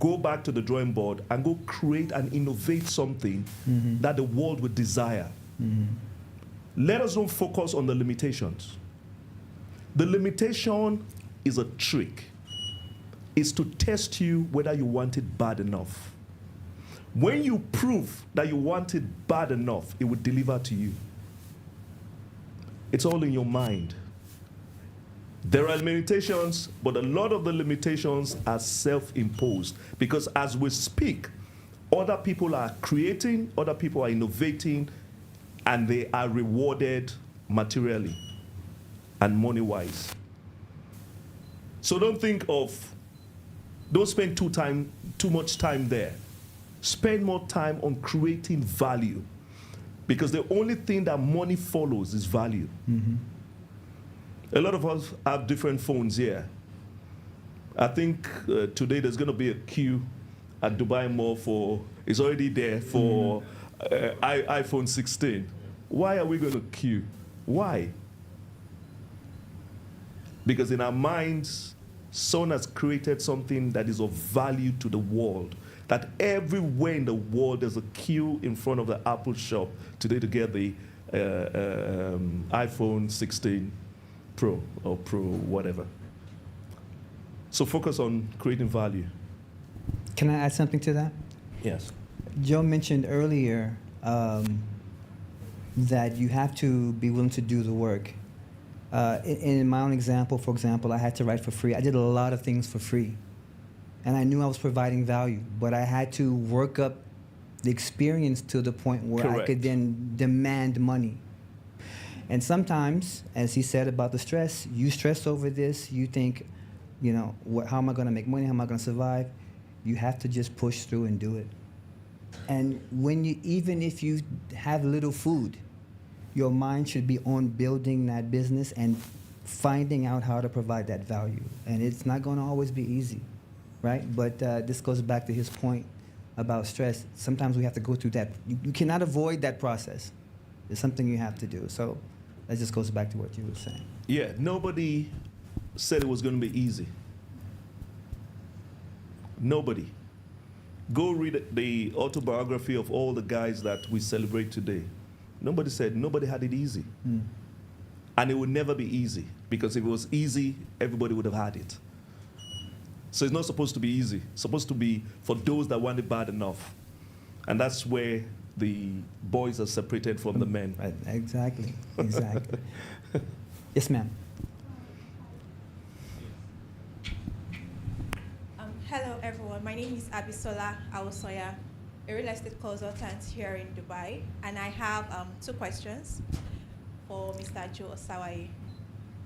go back to the drawing board and go create and innovate something that the world would desire. Let us don't focus on the limitations. The limitation is a trick. It's to test you whether you want it bad enough. When you prove that you want it bad enough, it will deliver to you. It's all in your mind. There are limitations, but a lot of the limitations are self-imposed, because as we speak, other people are creating, other people are innovating, and they are rewarded materially and money-wise. So don't spend too much time there. Spend more time on creating value, because the only thing that money follows is value. A lot of us have different phones here. I think today there's going to be a queue at Dubai Mall it's already there for iPhone 16. Why are we going to queue? Why? Because in our minds, someone has created something that is of value to the world. That everywhere in the world there's a queue in front of the Apple shop today to get the iPhone 16 Pro or Pro, whatever. So focus on creating value. Can I add something to that? Yes. Joe mentioned earlier that you have to be willing to do the work. In my own example, for example, I had to write for free. I did a lot of things for free. And I knew I was providing value, but I had to work up the experience to the point where I could then demand money. And sometimes, as he said about the stress, you stress over this, you think, how am I going to make money? How am I going to survive? You have to just push through and do it. And even if you have little food, your mind should be on building that business and finding out how to provide that value. And it's not going to always be easy, right? But this goes back to his point about stress. Sometimes we have to go through that. You cannot avoid that process. It's something you have to do. So that just goes back to what you were saying. Yeah, nobody said it was going to be easy. Nobody. Go read the autobiography of all the guys that we celebrate today. Nobody had it easy. And it would never be easy, because if it was easy, everybody would have had it. So it's not supposed to be easy. It's supposed to be for those that want it bad enough. And that's where the boys are separated from the men. Right, exactly. Yes, ma'am. Hello, everyone. My name is Abisola Awosoya, a real estate consultant here in Dubai, and I have 2 questions for Mr. Joe Osawaye.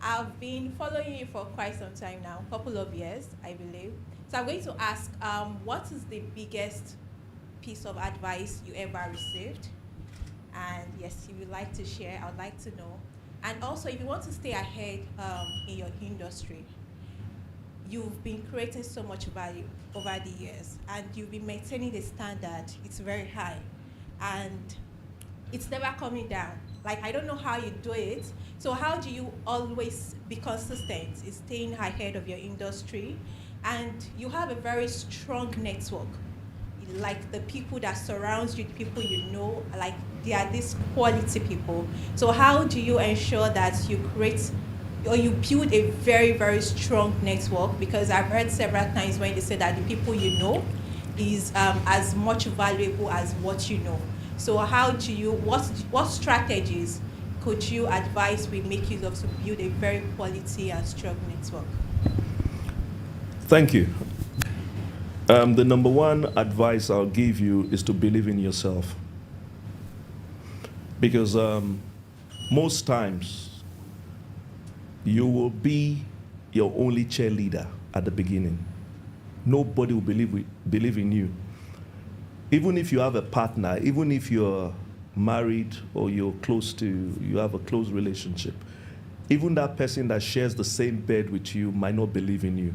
I've been following you for quite some time now, a couple of years, I believe. So I'm going to ask, what is the biggest piece of advice you ever received? And yes, if you'd like to share, I would like to know. And also, if you want to stay ahead in your industry, you've been creating so much value over the years, and you've been maintaining the standard. It's very high, and it's never coming down. Like, I don't know how you do it. So how do you always be consistent in staying ahead of your industry? And you have a very strong network. Like, the people that surrounds you, the people you know, like, they are these quality people. So how do you ensure that you create or you build a very, very strong network? Because I've heard several times when they say that the people you know is as much valuable as what you know. So how do you, what strategies could you advise we make use of to build a very quality and strong network? Thank you. The number one advice I'll give you is to believe in yourself. Because most times, you will be your only cheerleader at the beginning. Nobody will believe in you. Even if you have a partner, even if you're married or you have a close relationship, even that person that shares the same bed with you might not believe in you,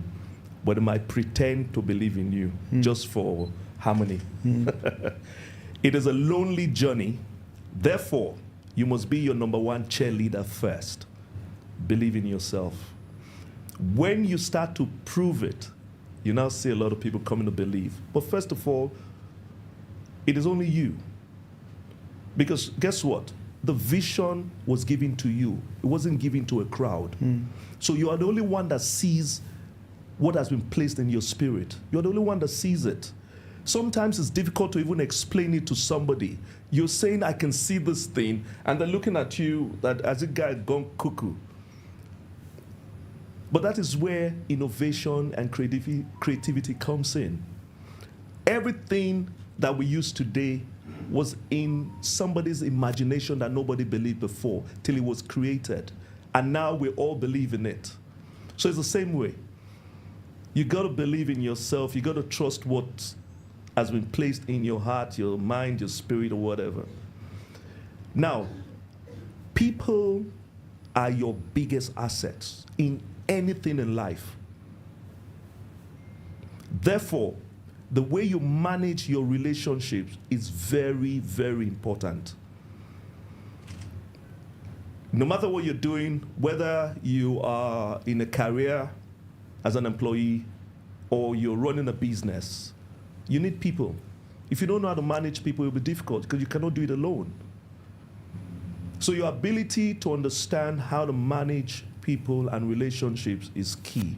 but they might pretend to believe in you just for harmony. It is a lonely journey. Therefore, you must be your number one cheerleader first. Believe in yourself. When you start to prove it, you now see a lot of people coming to believe. But first of all, it is only you. Because guess what? The vision was given to you. It wasn't given to a crowd. So you are the only one that sees what has been placed in your spirit. You're the only one that sees it. Sometimes it's difficult to even explain it to somebody. You're saying, I can see this thing, and they're looking at you that as a guy gone cuckoo. But that is where innovation and creativity comes in. Everything that we use today was in somebody's imagination that nobody believed before, till it was created. And now we all believe in it. So it's the same way. You got to believe in yourself. You got to trust what has been placed in your heart, your mind, your spirit, or whatever. Now, people are your biggest assets in anything in life. Therefore, the way you manage your relationships is very, very important. No matter what you're doing, whether you are in a career as an employee or you're running a business, you need people. If you don't know how to manage people, it'll be difficult because you cannot do it alone. So your ability to understand how to manage people and relationships is key.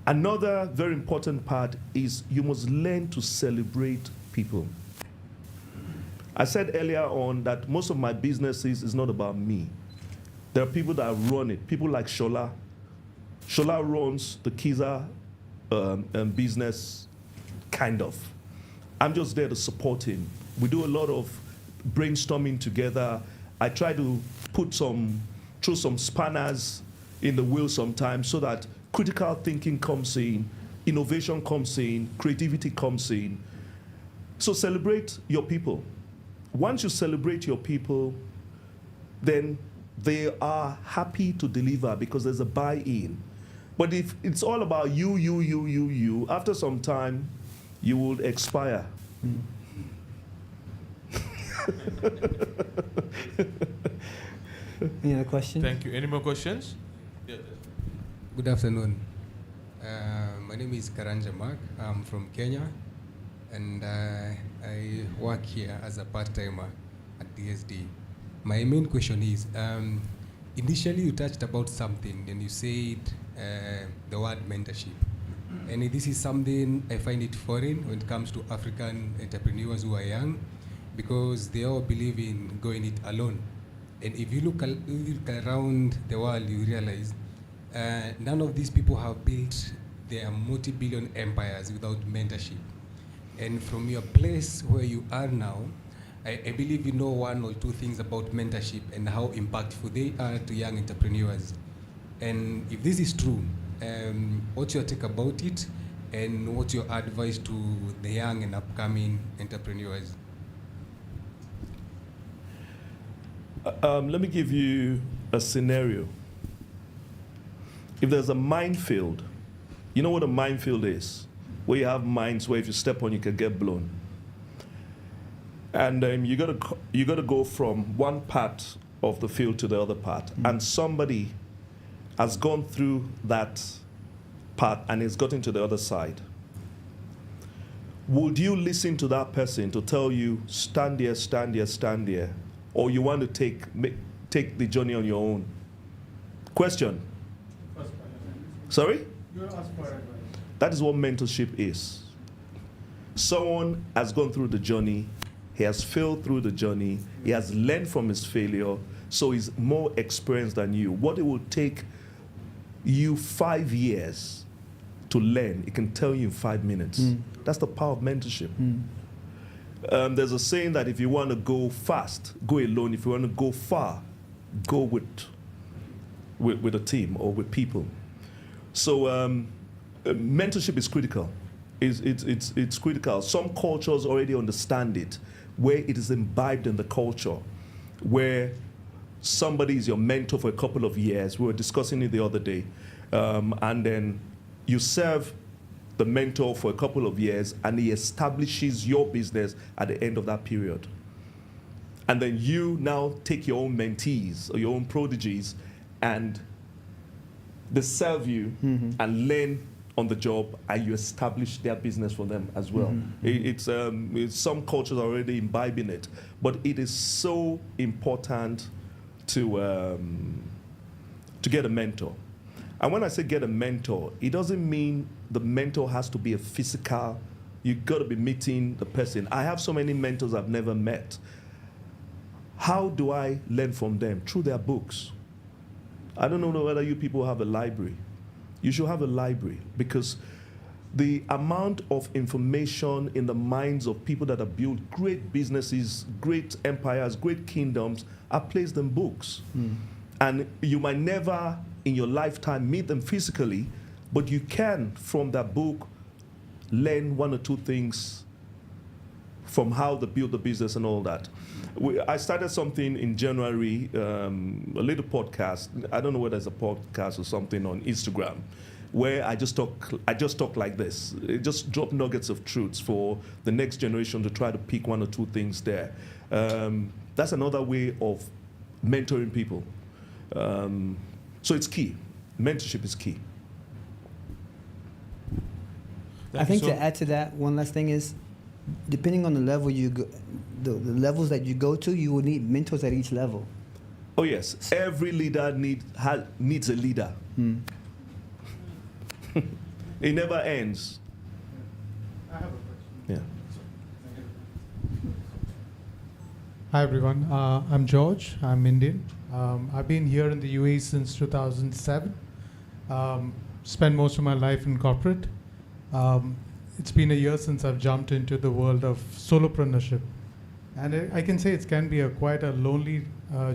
Another very important part is you must learn to celebrate people. I said earlier on that most of my businesses is not about me. There are people that run it, people like Shola. Shola runs the Kiza business, kind of. I'm just there to support him. We do a lot of brainstorming together. I try to throw some spanners in the wheel sometimes so that critical thinking comes in, innovation comes in, creativity comes in. So celebrate your people. Once you celebrate your people, then they are happy to deliver because there's a buy-in. But if it's all about you, after some time, you will expire. Any other questions? Thank you. Any more questions? Good afternoon. My My name is Karanja Mark. I'm from Kenya, and I work here as a part-timer at DSD. My main question is, initially you touched about something and you said the word mentorship. And this is something I find it foreign when it comes to African entrepreneurs who are young, because they all believe in going it alone. And if you look around the world, you realize none of these people have built their multi-billion empires without mentorship. And from your place where you are now, I believe you know one or two things about mentorship and how impactful they are to young entrepreneurs. And if this is true, what's your take about it, and what's your advice to the young and upcoming entrepreneurs? Let me give you a scenario. If there's a minefield, you know what a minefield is? Where you have mines where if you step on, you can get blown. And you gotta go from one part of the field to the other part, and somebody has gone through that part and has gotten to the other side. Would you listen to that person to tell you, stand there, stand there, stand there, or you want to take the journey on your own? Question. Sorry? That is what mentorship is. Someone has gone through the journey, he has failed through the journey, he has learned from his failure, so he's more experienced than you. What it will take you 5 years to learn, it can tell you in 5 minutes. That's the power of mentorship. There's a saying that if you want to go fast, go alone. If you want to go far, go with a team or with people. So mentorship is critical. It's critical. Some cultures already understand it, where it is imbibed in the culture, where somebody is your mentor for a couple of years. We were discussing it the other day. And then you serve the mentor for a couple of years, and he establishes your business at the end of that period. And then you now take your own mentees or your own prodigies, and they serve you and learn on the job, and you establish their business for them as well. It's some cultures are already imbibing it, but it is so important to get a mentor. And when I say get a mentor, it doesn't mean the mentor has to be a physical, you got to be meeting the person. I have so many mentors I've never met. How do I learn from them? Through their books. I don't know whether you people have a library. You should have a library, because the amount of information in the minds of people that have built great businesses, great empires, great kingdoms are placed in books. And you might never in your lifetime meet them physically, but you can, from that book, learn one or two things from how they build the business and all that. I started something in January, a little podcast. I don't know whether it's a podcast or something on Instagram, where I just talk like this. It just drop nuggets of truths for the next generation to try to pick one or two things there. That's another way of mentoring people. So it's key. Mentorship is key. I think to add to that, one last thing is, depending on the level you go, the levels that you go to, you will need mentors at each level. Oh yes, every leader needs a leader. It never ends. I have a question. Yeah. Hi everyone, I'm George. I'm Indian. I've been here in the UAE since 2007. Spent most of my life in corporate. It's been a year since I've jumped into the world of solopreneurship. And I can say it can be quite a lonely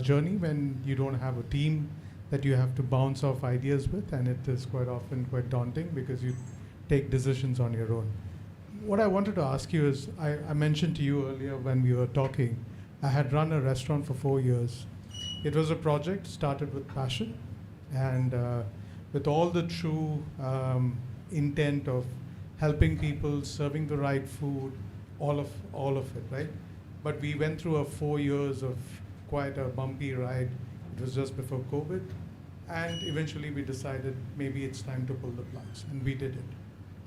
journey when you don't have a team that you have to bounce off ideas with, and it is quite often quite daunting because you take decisions on your own. What I wanted to ask you is, I mentioned to you earlier when we were talking, I had run a restaurant for 4 years. It was a project started with passion and with all the true intent of helping people, serving the right food, all of it, right? But we went through 4 years of quite a bumpy ride. It was just before COVID. And eventually we decided maybe it's time to pull the plugs, and we did it.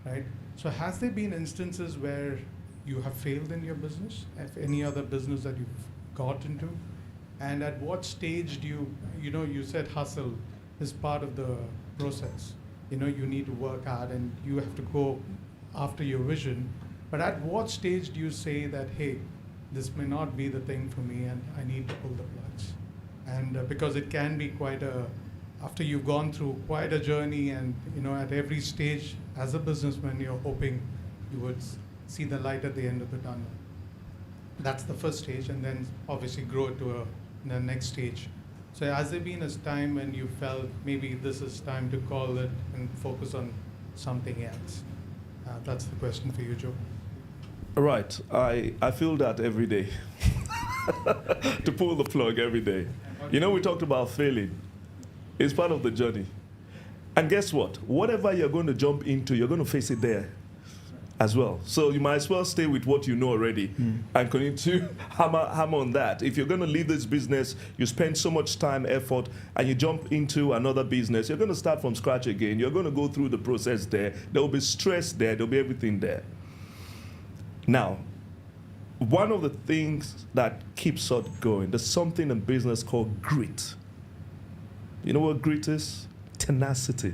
right? So has there been instances where you have failed in your business, if any other business that you've got into? And at what stage do you said hustle is part of the process. You need to work hard and you have to go after your vision. But at what stage do you say that, hey, this may not be the thing for me and I need to pull the plugs? And because it can be after you've gone through quite a journey and, at every stage as a businessman, you're hoping you would see the light at the end of the tunnel. That's the first stage, and then obviously grow to the next stage. So has there been a time when you felt maybe this is time to call it and focus on something else? That's the question for you, Joe. Right. I feel that every day. To pull the plug every day. We talked about failing. It's part of the journey. And guess what? Whatever you're going to jump into, you're going to face it there as well. So you might as well stay with what you know already and continue to hammer on that. If you're going to leave this business, you spend so much time, effort, and you jump into another business, you're going to start from scratch again. You're going to go through the process there. There will be stress there. There will be everything there. Now, one of the things that keeps us going, there's something in business called grit. You know what grit is? Tenacity.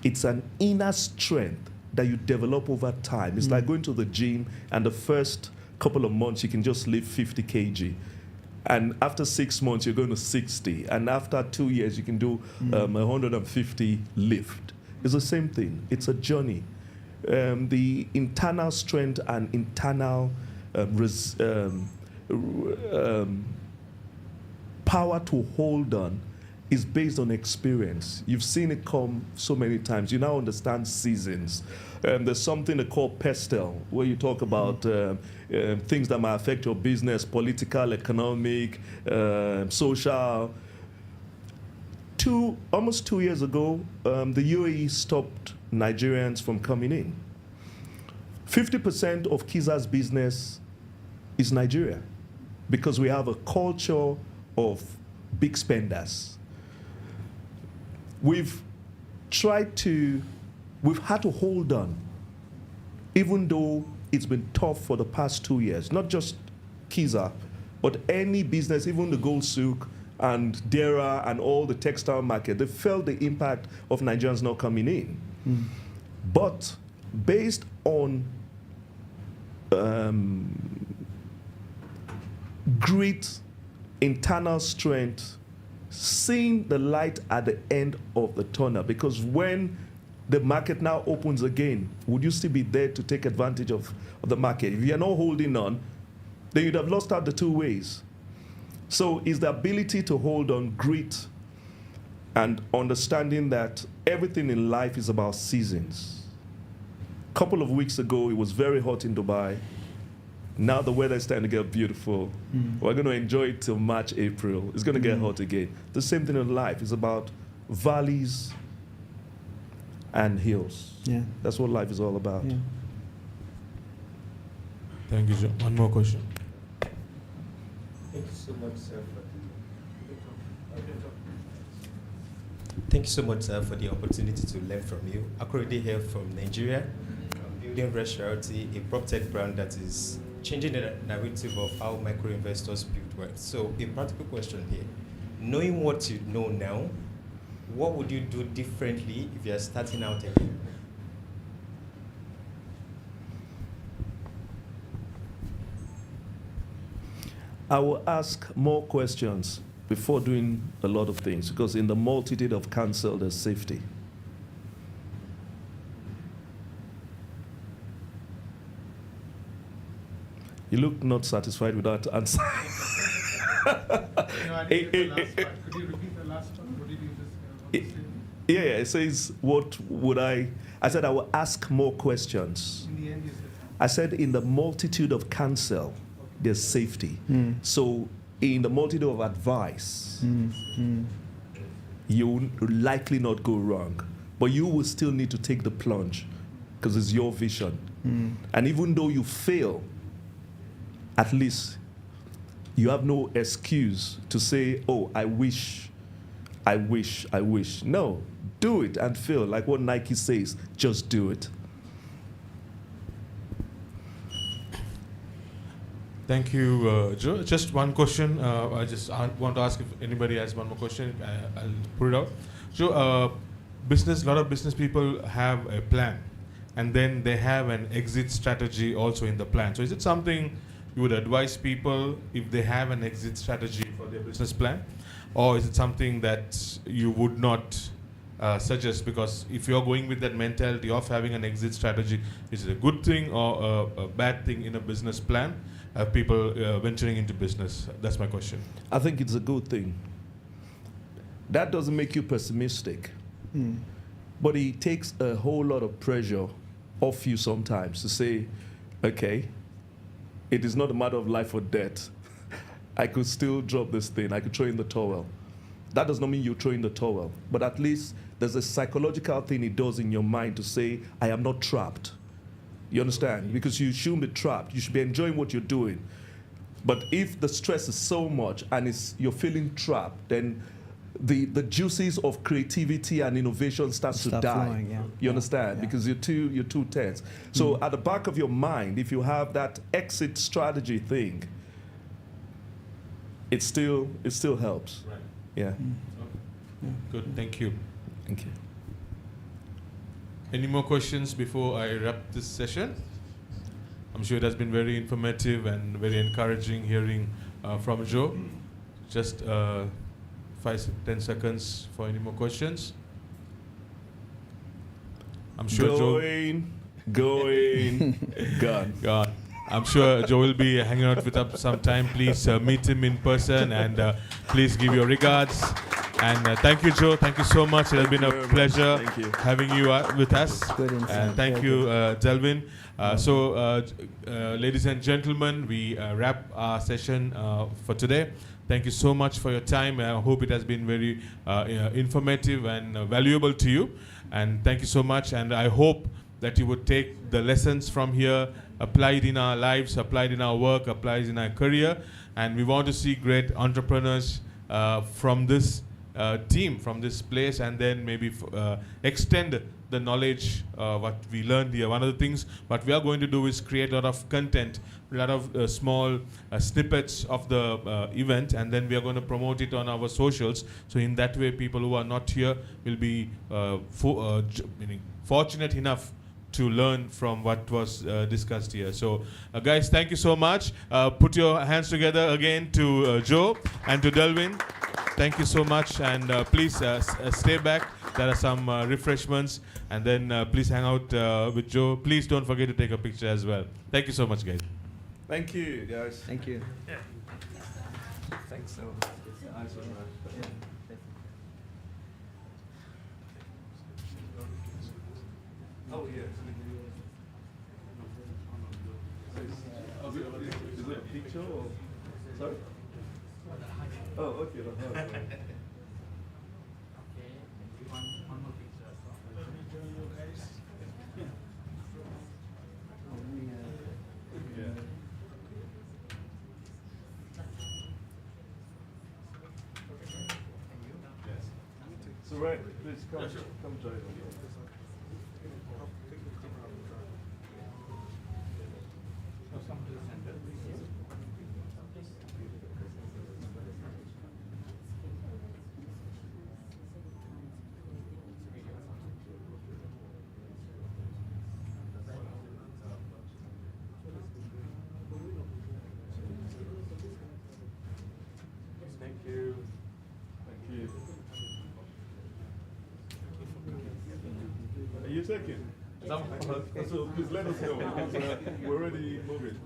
It's an inner strength that you develop over time. It's like going to the gym, and the first couple of months you can just lift 50 kg. And after 6 months, you're going to 60. And after 2 years, you can do 150 lift. It's the same thing. It's a journey. The internal strength and internal power to hold on is based on experience. You've seen it come so many times. You now understand seasons. There's something they call pestle, where you talk about things that might affect your business, political, economic, social. Almost 2 years ago, the UAE stopped Nigerians from coming in. 50% of Kiza's business is Nigeria because we have a culture of big spenders. We've had to hold on, even though it's been tough for the past 2 years. Not just Kiza, but any business, even the Gold Souk and Dera and all the textile market, they felt the impact of Nigerians not coming in. But based on grit, internal strength, seeing the light at the end of the tunnel, because when the market now opens again, would you still be there to take advantage of the market? If you're not holding on, then you'd have lost out the two ways. So it's the ability to hold on, grit, and understanding that everything in life is about seasons. A couple of weeks ago, it was very hot in Dubai. Now the weather is starting to get beautiful. We're going to enjoy it till March, April. It's going to get hot again. The same thing in life. It's about valleys and hills. Yeah. That's what life is all about. Yeah. Thank you, Joe. One more question. Thank you so much, sir, Thank you so much, sir, for the opportunity to learn from you. Akorede here from Nigeria. Building Restaurant, a prop tech brand that is changing the narrative of how micro investors build wealth. So, a practical question here. Knowing what you know now, what would you do differently if you are starting out again? I will ask more questions before doing a lot of things, because in the multitude of counsel, there's safety. You look not satisfied with that answer. I didn't get the last part. Could you repeat the last part? What did you just Yeah, it says, what would I said I will ask more questions. in the end, you said I said in the multitude of counsel, there's safety. So in the multitude of advice, you will likely not go wrong. But you will still need to take the plunge because it's your vision. And even though you fail, at least you have no excuse to say, oh, I wish. No, do it and fail. Like what Nike says, just do it. Thank you, Joe. Just one question. I want to ask if anybody has one more question. I'll put it out. Joe, a lot of business people have a plan, and then they have an exit strategy also in the plan. So is it something you would advise people if they have an exit strategy for their business plan? Or is it something that you would not suggest? Because if you're going with that mentality of having an exit strategy, is it a good thing or a bad thing in a business plan? People venturing into business? That's my question. I think it's a good thing. That doesn't make you pessimistic, but it takes a whole lot of pressure off you sometimes to say, okay, it is not a matter of life or death. I could still drop this thing. I could throw in the towel. That does not mean you throw in the towel, but at least there's a psychological thing it does in your mind to say, I am not trapped. You understand? Because you shouldn't be trapped. You should be enjoying what you're doing. But if the stress is so much and you're feeling trapped, then the juices of creativity and innovation starts to die. Flowing, yeah. You understand? Yeah. Because you're too tense. So at the back of your mind, if you have that exit strategy thing, it still helps. Right. Yeah. Good. Thank you. Thank you. Any more questions before I wrap this session? I'm sure it has been very informative and very encouraging hearing from Joe. Just 5-10 seconds for any more questions. I'm sure gone. I'm sure Joe will be hanging out with us sometime. Please meet him in person and please give your regards. And thank you, Joe. Thank you so much. It has been a pleasure having you with us. Good insight. And thank you, Delvin. Ladies and gentlemen, we wrap our session for today. Thank you so much for your time. I hope it has been very informative and valuable to you. And thank you so much. And I hope that you would take the lessons from here, applied in our lives, applied in our work, applied in our career. And we want to see great entrepreneurs from this team, from this place, and then maybe extend the knowledge what we learned here. One of the things what we are going to do is create a lot of content, a lot of small snippets of the event, and then we are going to promote it on our socials. So in that way, people who are not here will be fortunate enough to learn from what was discussed here. So guys, thank you so much. Put your hands together again to Joe and to Delvin. Thank you so much, and please stay back. There are some refreshments, and then please hang out with Joe. Please don't forget to take a picture as well. Thank you so much, guys. Thank you, guys. Thank you. Yeah. Thanks so much. Oh, yes. Is it a picture or? Sorry? Oh, okay. So right, please come join us. Thank you. Thank you. Are you taking? So please let us know. Because, we're already moving.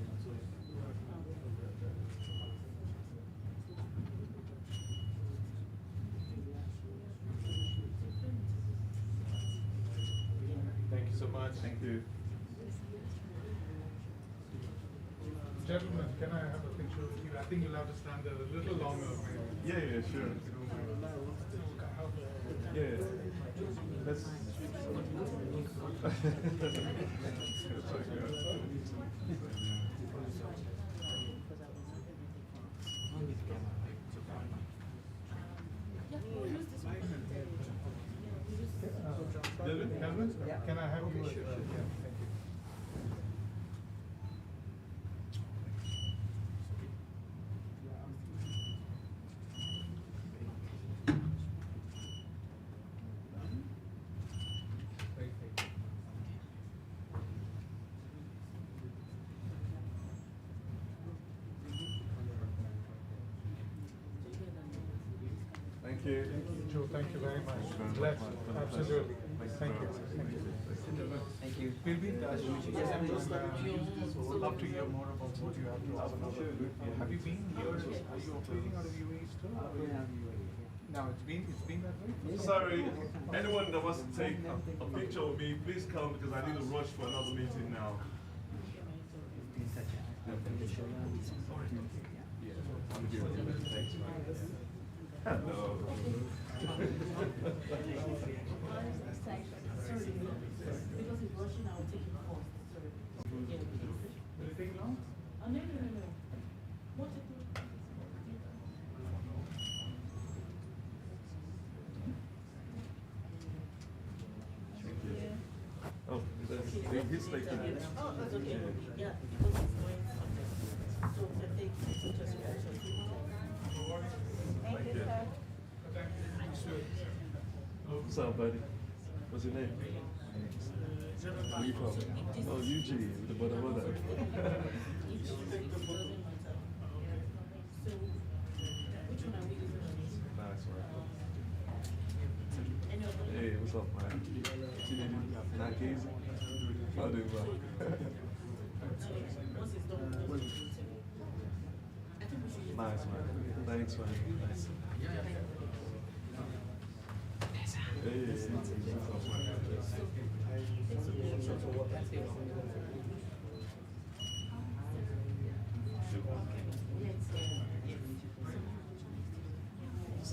Thank you so much. Thank you. Gentlemen, can I have a picture with you? I think you'll have to stand there a little longer. Maybe. Yeah, sure. Yeah. Let's. Delvin, can I have you? Thank you. Thank you. Joe, thank you very much. Bless. Absolutely. Thank you. Thank you. Thank you. We'll be in touch. Yes, I'm just would love to hear more about what you have to offer. Have you been here? Are you operating out of UAE still? No, it's been that way. Sorry, anyone that wants to take a picture of me, please come because I need to rush for another meeting now. Hello. Because it's rushing, I will take it first. Sorry. Yeah, Will it take long? Oh, no. What to do? Oh, he's taking it. Oh, that's okay. Yeah, because it's going somewhere. So I take just Thank you, sir. What's up, buddy? What's your name? Where you from? Oh, Eugene, with the Buddha Buddha. Nice, right? Hey, what's up, man? Not Kiza? I'll do well. Nice, man. Thanks, man. Nice.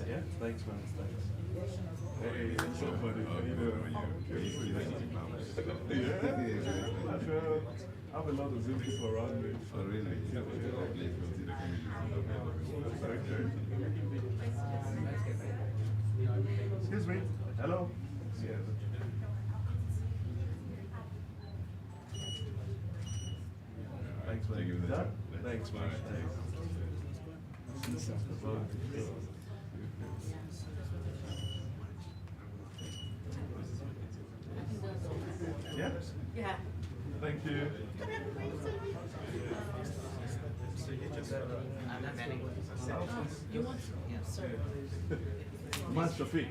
Yeah, thanks, man. Thanks. Hey, what's up, buddy? How you doing? Yeah, I feel I have a lot of Zoom people around me. Oh, really? Excuse me. Hello. Yeah. Thanks, man. Yeah? Thanks, man. Yeah? Yeah. Thank you. You want? Yeah, sorry. Master fee.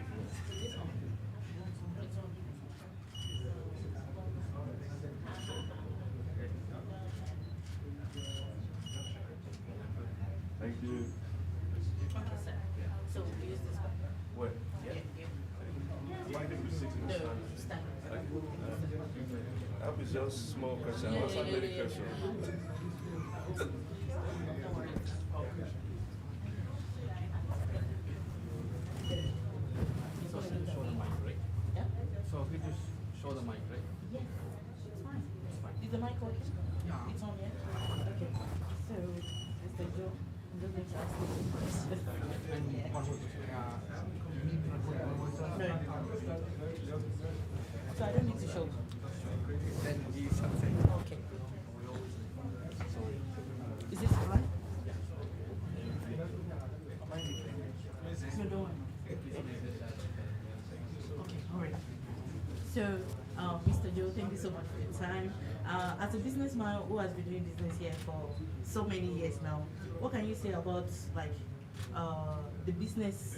Thank you. Okay, sir. So we use this one. What? Yeah. Why did we sit in the No, stand? stand. That was just a small question. Yeah, What's yeah, that yeah, many yeah. questions? Don't worry. Show the mic, right? Yeah? So if you just show the mic, right? Yes. It's fine. Is the mic working? Yeah. It's on, yeah? Okay. So, Mr. Joe, I'm just going to ask you some questions. Yeah. No. So I don't need to show. Okay. Is this fine? No, don't worry. Okay, all right. So, Mr. Joe, thank you so much for your time. As a businessman who has been doing business here for so many years now, what can you say about the business,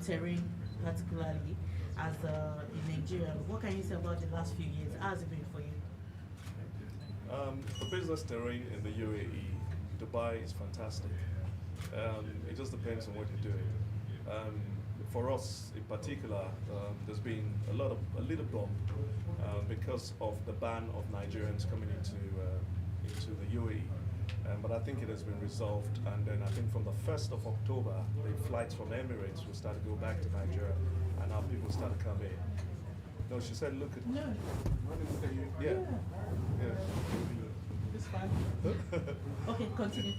terrain, particularly as in Nigeria? What can you say about the last few years? How has it been for you? The business terrain in the UAE, Dubai is fantastic. It just depends on what you're doing. For us in particular, there's been a little bump because of the ban of Nigerians coming into the UAE. But I think it has been resolved, and then I think from the 1st of October, the flights from Emirates will start to go back to Nigeria, and now people start to come in. No, she said, look at. No. Yeah. Yeah. It's fine. Okay, continue.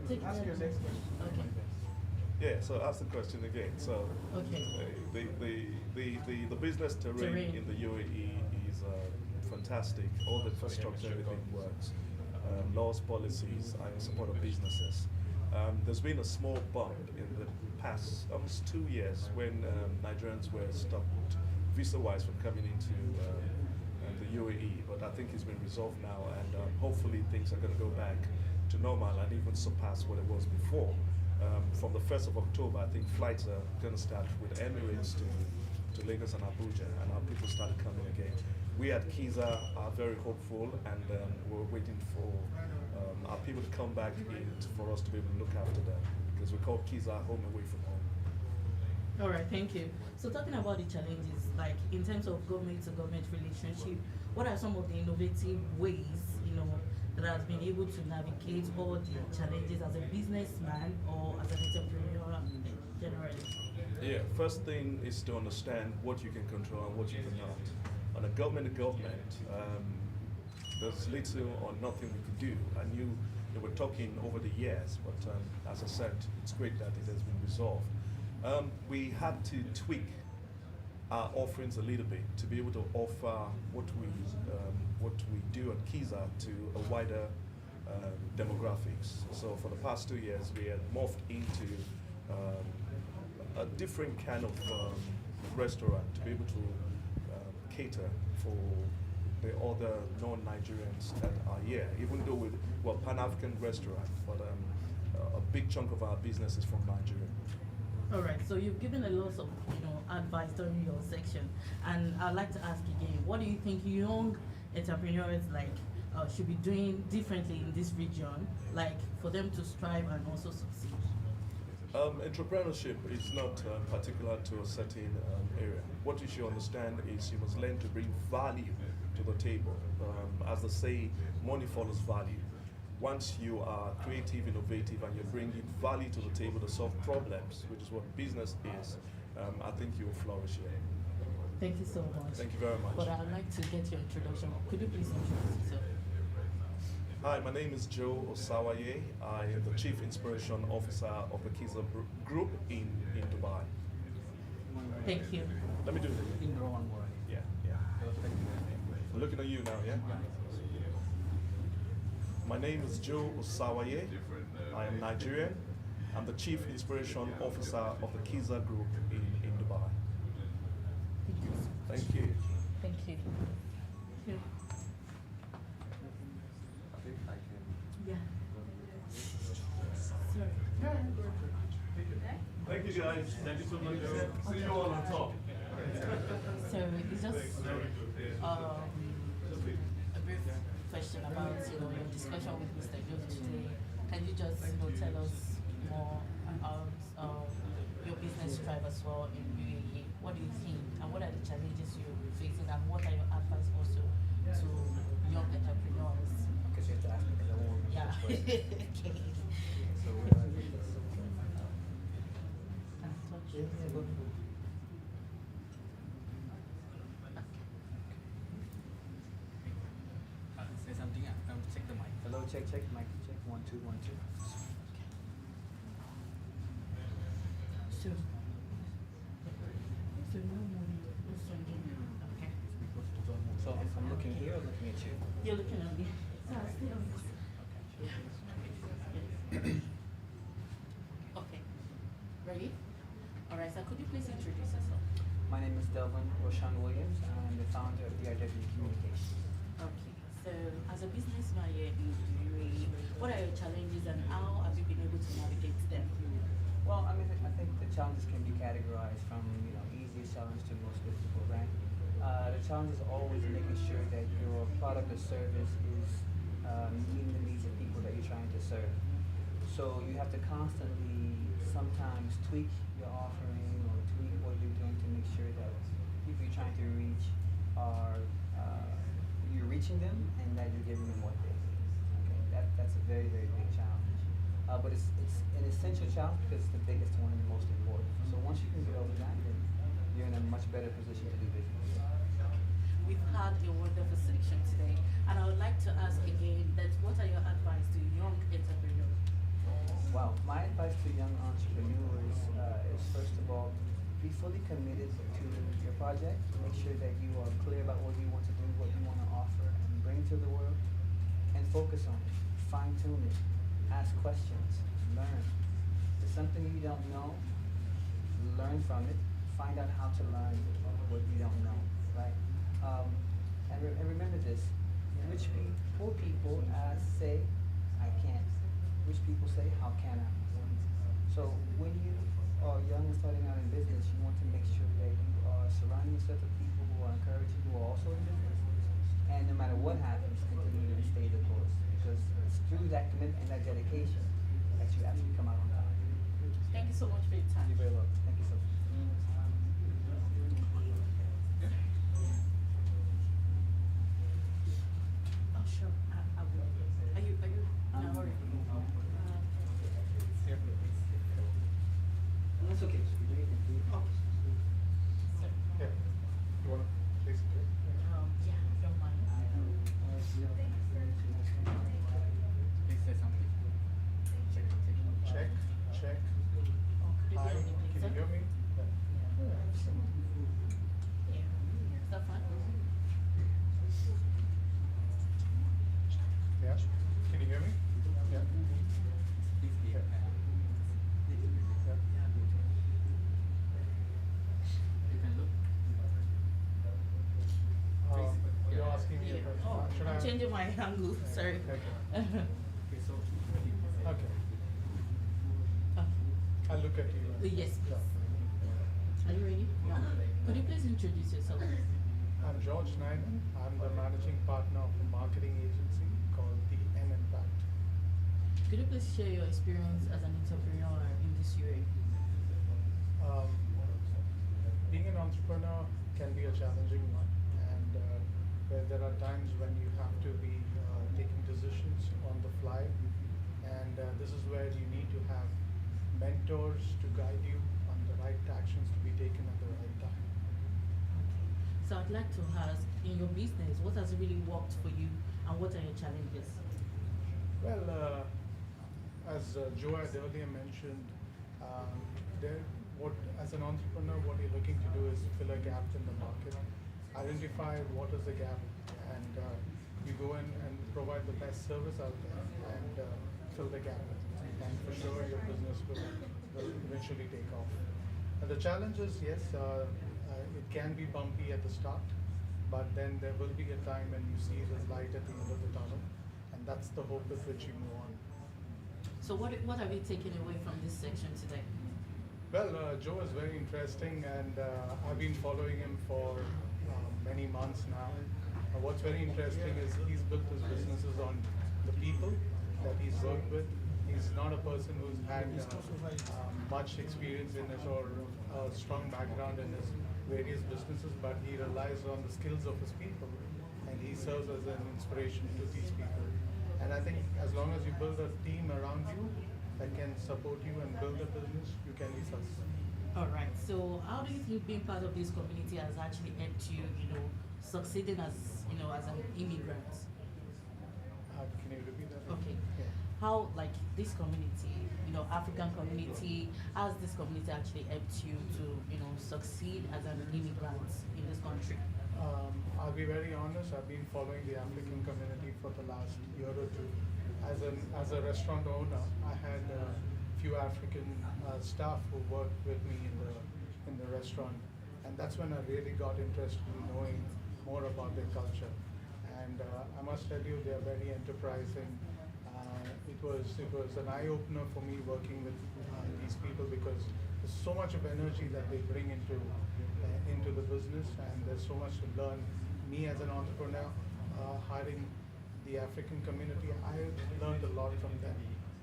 Take Ask your next question. Okay. Yeah, so ask the question again. So, Okay. the business terrain in the UAE is fantastic. All the infrastructure, everything works. Laws, policies are in support of businesses. There's been a small bump in the past almost 2 years when Nigerians were stopped visa-wise from coming into the UAE, but I think it's been resolved now, and hopefully things are going to go back to normal and even surpass what it was before. From the 1st of October, I think flights are going to start with Emirates to Lagos and Abuja, and our people started coming again. We at Kiza are very hopeful, and we're waiting for our people to come back in for us to be able to look after them, because we call Kiza home away from home. All right, thank you. So talking about the challenges, like in terms of government to government relationship, what are some of the innovative ways, that has been able to navigate all the challenges as a businessman or as an entrepreneur generally? Yeah, first thing is to understand what you can control and what you cannot. On a government to government, there's little or nothing we could do. I knew they were talking over the years, but as I said, it's great that it has been resolved. We had to tweak our offerings a little bit to be able to offer what we do at Kiza to a wider demographics. So for the past 2 years, we had morphed into a different kind of restaurant to be able to cater for the other non-Nigerians that are here. Even though we're a Pan-African restaurant, but a big chunk of our business is from Nigeria. All right, so you've given a lot of advice during your section, and I'd like to ask again, what do you think young entrepreneurs should be doing differently in this region, for them to strive and also succeed? Entrepreneurship is not particular to a certain area. What you should understand is you must learn to bring value to the table. As they say, money follows value. Once you are creative, innovative, and you're bringing value to the table to solve problems, which is what business is, I think you will flourish here. Thank you so much. Thank you very much. But I'd like to get your introduction. Could you please introduce yourself? Hi, my name is Joe Osawaye. I am the Chief Inspiration Officer of the Kiza Group in Dubai. Thank you. Let me do it. In one more. Yeah. I'm looking at you now, yeah? My name is Joe Osawaye. I am Nigerian. I'm the Chief Inspiration Officer of the Kiza Group in Dubai. Thank you. Thank you. Yeah. Thank you guys. Thank you so much. See you all on top. So it's just a brief question about your discussion with Mr. Joe today. Can you just tell us more about your business drive as well in UAE? What do you think, and what are the challenges you're facing, and what are your advice also to young entrepreneurs? Because you have to ask me because I won't remember. Yeah. Okay. So say something. Check the mic. Hello, check mic. Check 1 2 1 2. So no money. Okay. So I'm looking here or looking at you? You're looking at me. So I'll stay on this. Okay. Ready? All right. So could you please introduce yourself? My name is Delvin Roshan Williams. I'm the founder of DRW Communications. Okay. So as a businessman here in UAE, what are your challenges and how have you been able to navigate them? Well, I think the challenges can be categorized from easiest challenge to most difficult, right? The challenge is always making sure that your product or service is meeting the needs of people that you're trying to serve. So you have to constantly sometimes tweak your offering or tweak what you're doing to make sure that people you're trying to reach are you're reaching them and that you're giving them what they need. Okay, that's a very, very big challenge. But it's an essential challenge because it's the biggest one and the most important. So once you can get over that, then you're in a much better position to do business. We've had a wonderful selection today, and I would like to ask again that what are your advice to young entrepreneurs? Wow, my advice to young entrepreneurs is first of all, be fully committed to your project. Make sure that you are clear about what you want to do, what you want to offer and bring to the world, and focus on it. Fine tune it. Ask questions. Learn. If there's something you don't know, learn from it. Find out how to learn what you don't know, right? And remember this: poor people say, "I can't." Rich people say, "How can I?" So So when you are young and starting out in business, you want to make sure that you are surrounding yourself with people who are encouraging, who are also in business. And no matter what happens, continue to stay the course. Because it's through that commitment and that dedication that you actually come out on top. Thank you so much for your time. You're very welcome. Thank you so much. Oh, sure. I will. Are you in a hurry? That's okay. Okay. So, Yeah. You want to place it there? yeah, don't mind. Please say something. Check, check. Oh, could you Hi, be on the can you sir? hear me? Yeah. Is that fine? Yeah. Can you hear me? Yeah. Yeah. You're asking me a Yeah. question. Oh, Should I'm I? changing my angle. Sorry. Okay. Okay. Okay. I'll look at you. Yes, Yeah. please. Are you ready? Yeah. Could you please introduce yourself? I'm George Nyman. I'm the managing partner of a marketing agency called the M Impact. Could you please share your experience as an entrepreneur in this UA? Um, Being an entrepreneur can be a challenging one, and where there are times when you have to be taking decisions on the fly, and this is where you need to have mentors to guide you on the right actions to be taken at the right time. So I'd like to ask, in your business, what has really worked for you and what are your challenges? Well, as Joe had earlier mentioned, as an entrepreneur, what you're looking to do is fill a gap in the market, identify what is the gap, and you go in and provide the best service out there and fill the gap. And for sure, your business will eventually take off. And the challenge is, yes, it can be bumpy at the start, but then there will be a time when you see the light at the end of the tunnel, and that's the hope with which you move on. So what have you taken away from this section today? Well, Joe is very interesting, and I've been following him for many months now. What's very interesting is he's built his businesses on the people that he's worked with. He's not a person who's had much experience in it or a strong background in his various businesses, but he relies on the skills of his people, and he serves as an inspiration to these people. And I think as long as you build a team around you that can support you and build a business, you can be successful. All right. So how do you think being part of this community has actually helped you, succeeding as an immigrant? Can you repeat that? Okay. Yeah. How, like, this community, African community, has this community actually helped you to, succeed as an immigrant in this country? I'll be very honest, I've been following the African community for the last year or two. As a restaurant owner, I had a few African staff who worked with me in the restaurant, and that's when I really got interested in knowing more about their culture. And I must tell you, they are very enterprising. It was an eye opener for me working with these people, because there's so much of energy that they bring into the business, and there's so much to learn. Me as an entrepreneur, hiring the African community, I learned a lot from them,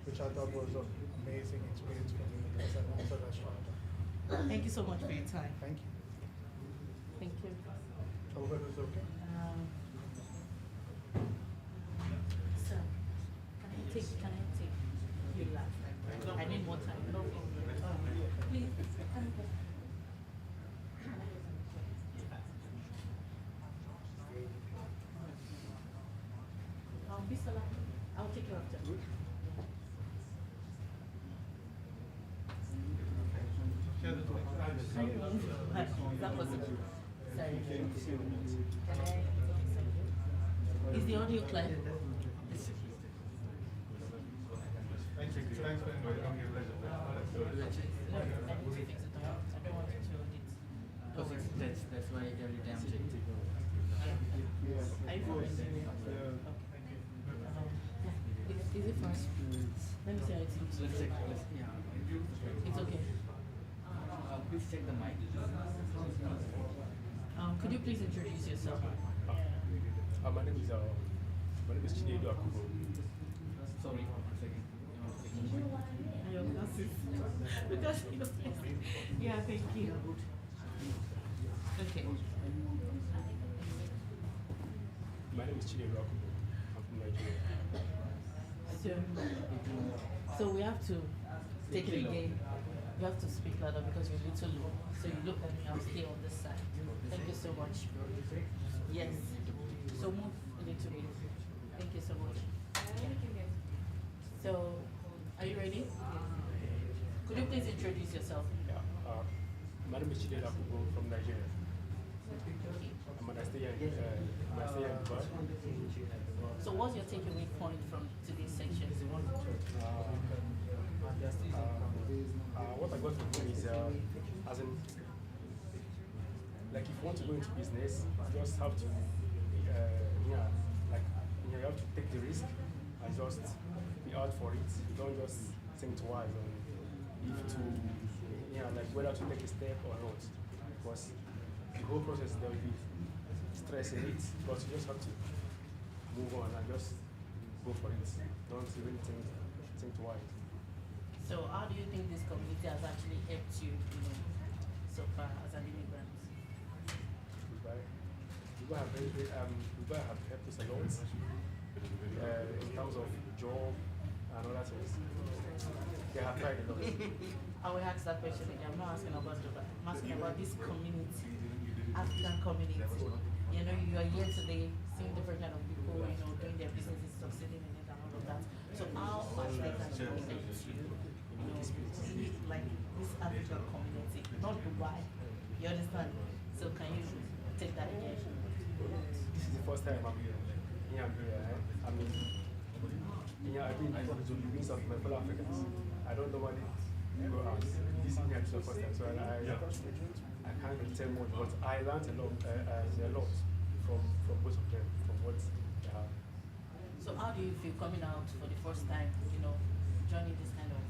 which I thought was an amazing experience for me as a restaurant. Thank you so much for your time. Thank you. Thank you. Over is okay. Sir, can I take you last? I need more time. No problem. Please. Bisola, I'll take you after. Is that possible? Sorry. Can I? Is the audio clear? Thanks for inviting me. No, I need to fix it. I don't want it to hold it. That's why every time check to go. Are you from Nigeria? Okay. Is it fine? Let me see how it looks. Let's check. Yeah. It's okay. Please check the mic. Could you please introduce yourself? My name is Chinedu Akubo. Sorry, one second. And your glasses. Because your face. Yeah, thank you. Okay. My name is Chinedu Akubo. I'm from Nigeria. So we have to take it again. You have to speak louder because you're a little low. So you look at me, I'll stay on this side. Thank you so much. Yes. So move a little bit. Thank you so much. So, are you ready? Could you please introduce yourself? Yeah. My name is Chinedu Akubo from Nigeria. I'm an Nigerian Dubai. So what's your takeaway point from today's section? What I got from him is, as in, like if you want to go into business, you just have to, you have to take the risk and just be out for it. You don't just think twice on if to, like whether to take a step or not. Because the whole process there will be stress in it, but you just have to move on and just go for it. Don't even think twice. So how do you think this community has actually helped you, so far as an immigrant? Dubai have helped us a lot in terms of job and other things. They have tried a lot. I will ask that question again. I'm not asking about Dubai. I'm asking about this community, African community. You are here today seeing different kind of people, doing their businesses, succeeding in it and all of that. So how much they can help you, like this African community, not Dubai. You understand? So can you take that again? This is the first time I'm here. I mean, I've been to the meetings of my fellow Africans. I don't normally go out. This is the first time, so I can't really tell much, but I learned a lot from both of them, from what they have. So how do you feel coming out for the first time, joining this kind of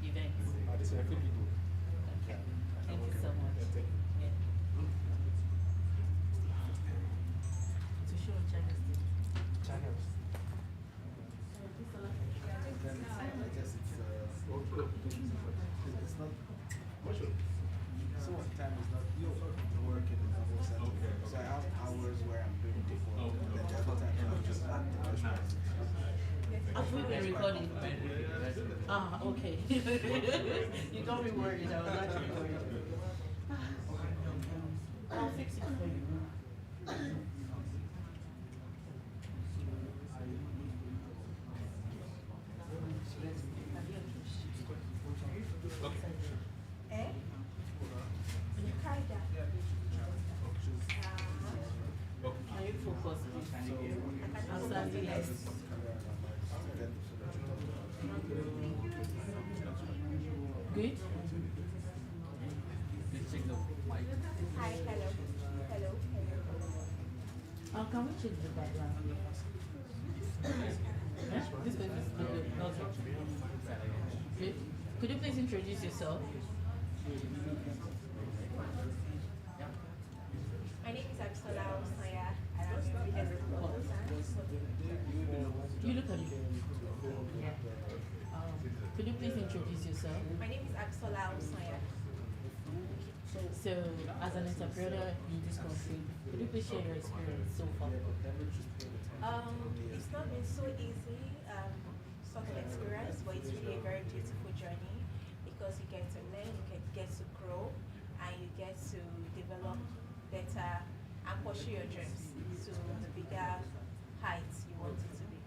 event? This is I feel good. Okay. Thank you so much. Yeah. To show China's thing. Channels. It's not much of so much time is not working in the whole setup. So I have hours where I'm doing different then the other time I'm just at the restaurant. Have we been recording? Ah, okay. You got me worried. I was actually worried. I'll fix it for you. Eh? Can you focus? Answer yes. Good? Hi, hello. Can we change the background? This way is not good. Could you please introduce yourself? My name is Abisola Osawaye, and I'm a business consultant. You look at me. Yeah. Could you please introduce yourself? My name is Abisola Osawaye. So, as an entrepreneur in this country, could you please share your experience so far? It's not been so easy, sort of experience, but it's really a very beautiful journey because you get to learn, you get to grow, and you get to develop better and pursue your dreams to the bigger heights you want it to be.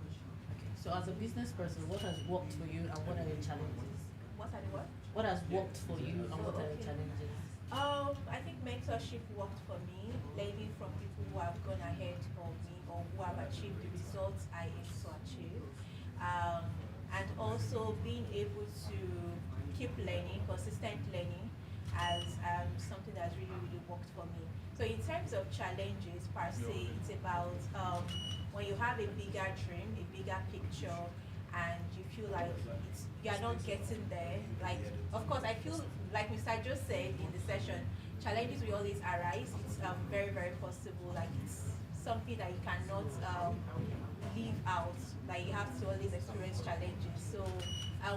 Okay. So, as a business person, what has worked for you and what are your challenges? What are the what? What has worked for you and what are your challenges? I think mentorship worked for me, learning from people who have gone ahead of me or who have achieved the results I aim to achieve. And also being able to keep learning, consistent learning as something that's really, really worked for me. So in terms of challenges per se, it's about when you have a bigger dream, a bigger picture, and you feel like you are not getting there. Like, of course, I feel like Mr. Joe said in the session, challenges will always arise. It's very, very possible. Like, it's something that you cannot leave out. Like, you have to always experience challenges. So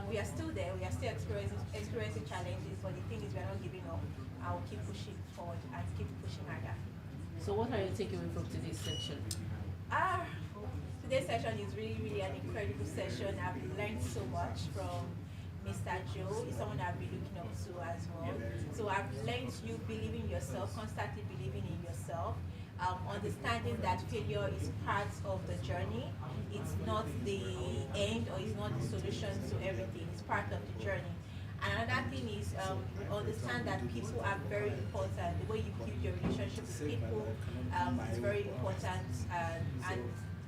we are still there. We are still experiencing challenges. But the thing is, we are not giving up. I'll keep pushing forward and keep pushing harder. So what are you taking away from today's section? Today's session is really, really an incredible session. I've learned so much from Mr. Joe. He's someone I've been looking up to as well. So I've learned you believing in yourself, constantly believing in yourself, understanding that failure is part of the journey. It's not the end or it's not the solution to everything. It's part of the journey. And another thing is understand that people are very important. The way you keep your relationship with people is very important and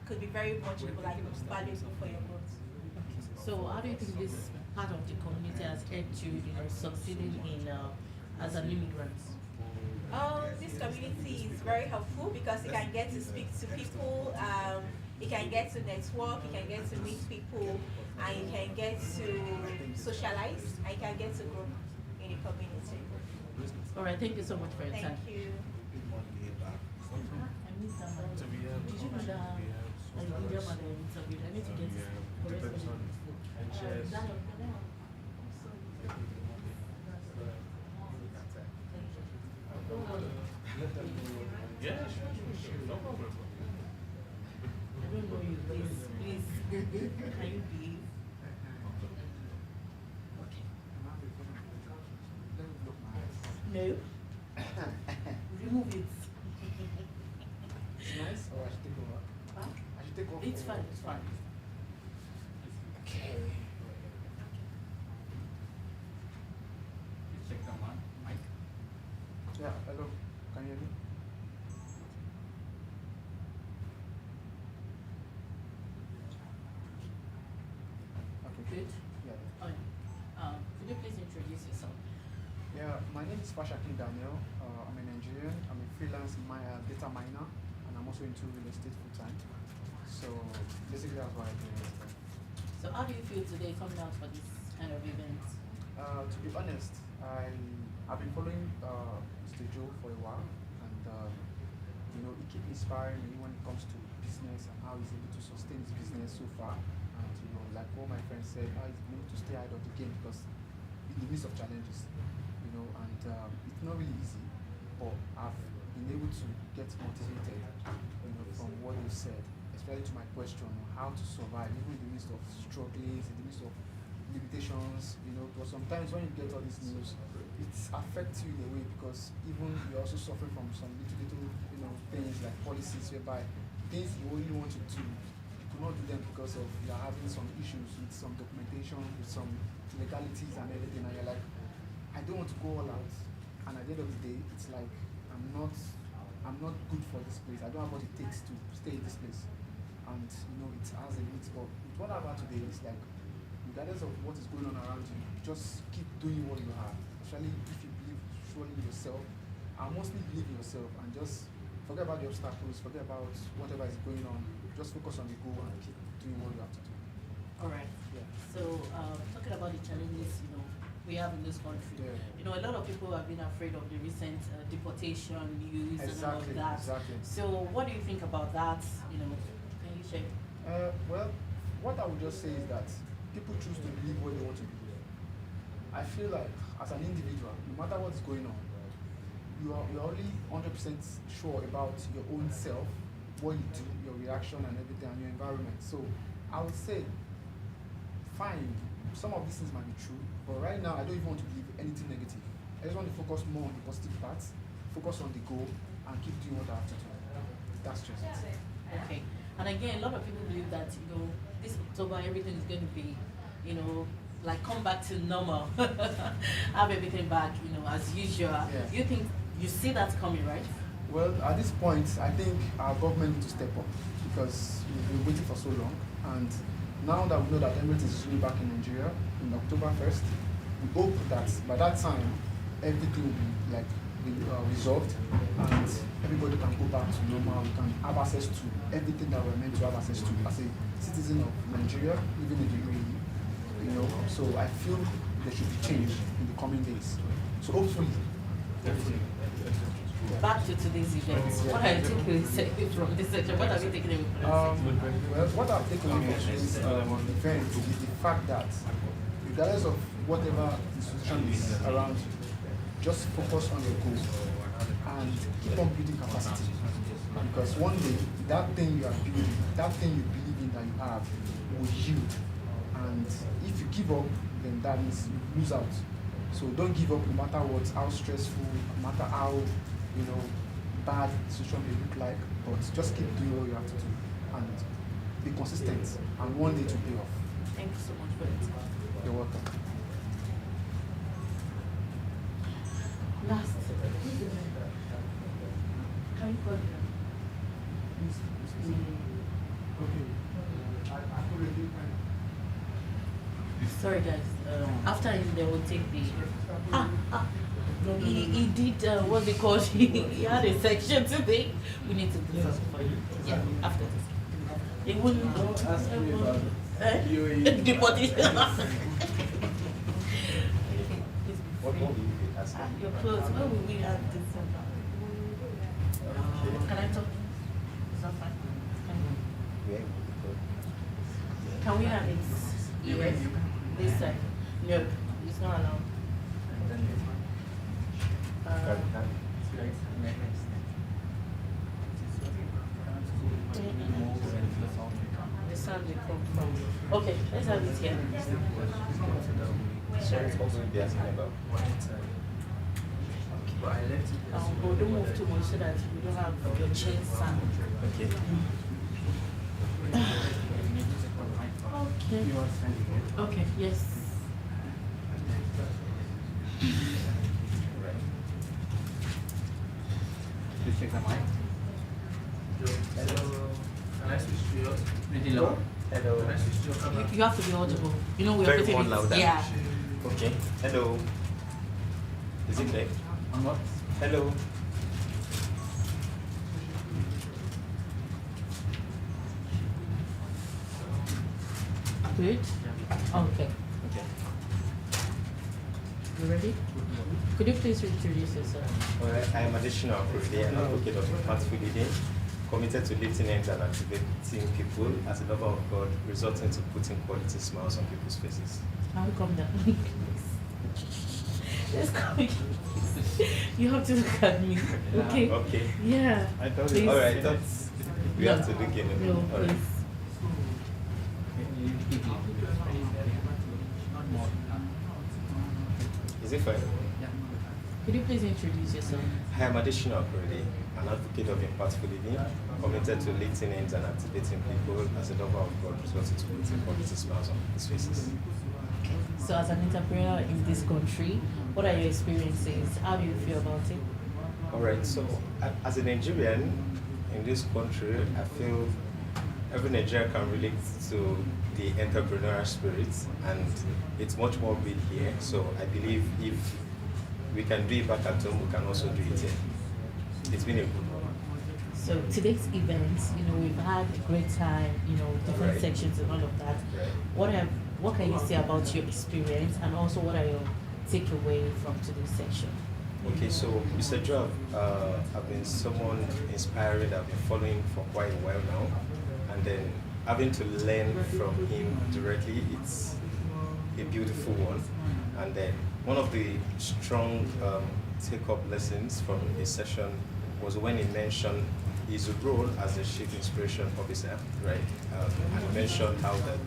could be very much like valuable for your growth. So how do you think this part of the community has helped you, succeeding in as an immigrant? This community is very helpful because you can get to speak to people, you can get to network, you can get to meet people, and you can get to socialize, and you can get to grow in the community. All right, thank you so much for your time. Thank you. Did you know that I need to get correspondence? Yeah, no problem. I don't know you, please, can you leave? Okay. No. Remove it. It's nice, or I should take over? Huh? I should take over. It's fine, it's fine. Okay. Check the mic. Yeah, hello. Can you hear me? Okay. Good. Yeah. Oh, yeah. Could you please introduce yourself? Yeah, my name is Fashakin Daniel. I'm a Nigerian. I'm a freelance data miner, and I'm also into real estate full time. So basically, that's what I do. So how do you feel today coming out for this kind of event? To be honest, I've been following Mr. Joe for a while, and he keeps inspiring me when it comes to business and how he's able to sustain his business so far. And like what my friend said, how he's been able to stay ahead of the game because in the midst of challenges, and it's not really easy, but I've been able to get motivated, from what you said, especially to my question on how to survive even in the midst of struggles, in the midst of limitations, because sometimes when you get all this news, it affects you in a way because even you're also suffering from some little things like policies whereby things you only want to do, you could not do them because of you're having some issues with some documentation, with some legalities and everything, and you're like, I don't want to go all out. And at the end of the day, it's like I'm not good for this place. I don't have what it takes to stay in this place. And it has a limit. But with what I've had today is like, regardless of what is going on around you, just keep doing what you have. Especially if you believe surely in yourself. I mostly believe in yourself and just forget about the obstacles, forget about whatever is going on. Just focus on the goal and keep doing what you have to do. All right. Yeah. So talking about the challenges, we have in this country. Yeah. A lot of people have been afraid of the recent deportation news and all of that. Exactly. So what do you think about that? Can you share? Well, what I would just say is that people choose to believe what they want to believe. I feel like as an individual, no matter what's going on, you're only 100% sure about your own self, what you do, your reaction and everything, and your environment. So I would say, fine, some of these things might be true, but right now I don't even want to believe anything negative. I just want to focus more on the positive parts, focus on the goal, and keep doing what I have to do. That's just it. Okay. And again, a lot of people believe that, this October everything is going to be, like come back to normal, have everything back, as usual. Yeah. You see that coming, right? Well, at this point, I think our government needs to step up because we've been waiting for so long. And now that we know that Emirates is really back in Nigeria in October 1st, we hope that by that time, everything will be like resolved, and everybody can go back to normal. We can have access to everything that we're meant to have access to as a citizen of Nigeria, even in the UAE. You know, so I feel there should be change in the coming days. So hopefully. Back to today's event. What are you taking from this section? What have you taken away from this section? Well, what I've taken away from this event is the fact that regardless of whatever institution is around you, just focus on your goal and keep on building capacity. Because one day, that thing you are building, that thing you believe in that you have, will yield. And if you give up, then that means you lose out. So don't give up no matter what, how stressful, no matter how bad the situation may look like, but just keep doing what you have to do and be consistent, and one day to pay off. Thank you so much for it. You're welcome. Last. Can you call him? Sorry guys, after him they will take the he did what's it called? He had a section today. We need to do something for you. Yeah, after this. They wouldn't ask me about deportation. What will you be asking? Your clothes. Where will we have this? Can I talk? Is that fine? Can we have it? Yes. This side. No, it's not allowed. The sound will come from. Okay, let's have it here. So it's also be asking about. But don't move too much so that we don't have your chain sound. Okay. Okay. Okay, yes. Please check the mic. Hello. Can I switch to yours? Pretty low. Hello. Can I switch to your camera? You have to be audible. You know we're Very putting more it. louder. Yeah. Okay. Hello. Is it clear? What? Hello. Good? Okay. Okay. You ready? Could you please introduce yourself? Alright, I am additional Kuride, an advocate of impactful leading, committed to lifting hands and activating people as a lover of God, resulting to putting quality smiles on people's faces. I'll come down. Let's come. You have to look at me. Okay? Okay. Yeah. I thought Please. Alright, that's we have to look in it. No, Alright. please. Is it fine? Could you please introduce yourself? I am additional Kuride, an advocate of impactful living, committed to lifting hands and activating people as a lover of God, resulting to putting quality smiles on people's faces. So as an entrepreneur in this country, what are your experiences? How do you feel about it? Alright, so as a Nigerian in this country, I feel every Nigerian can relate to the entrepreneurial spirit, and it's much more big here. So I believe if we can do it back at home, we can also do it here. It's been a good one. So today's event, we've had a great time, different Right. sections and all of that. Right. What can you say about your experience, and also what are your takeaway from today's section? Okay, so Mr. Joe, I've been someone inspiring that I've been following for quite a while now, and then having to learn from him directly, it's a beautiful one. And then one of the strong take-up lessons from his session was when he mentioned his role as a chief inspiration officer, right? And he mentioned how that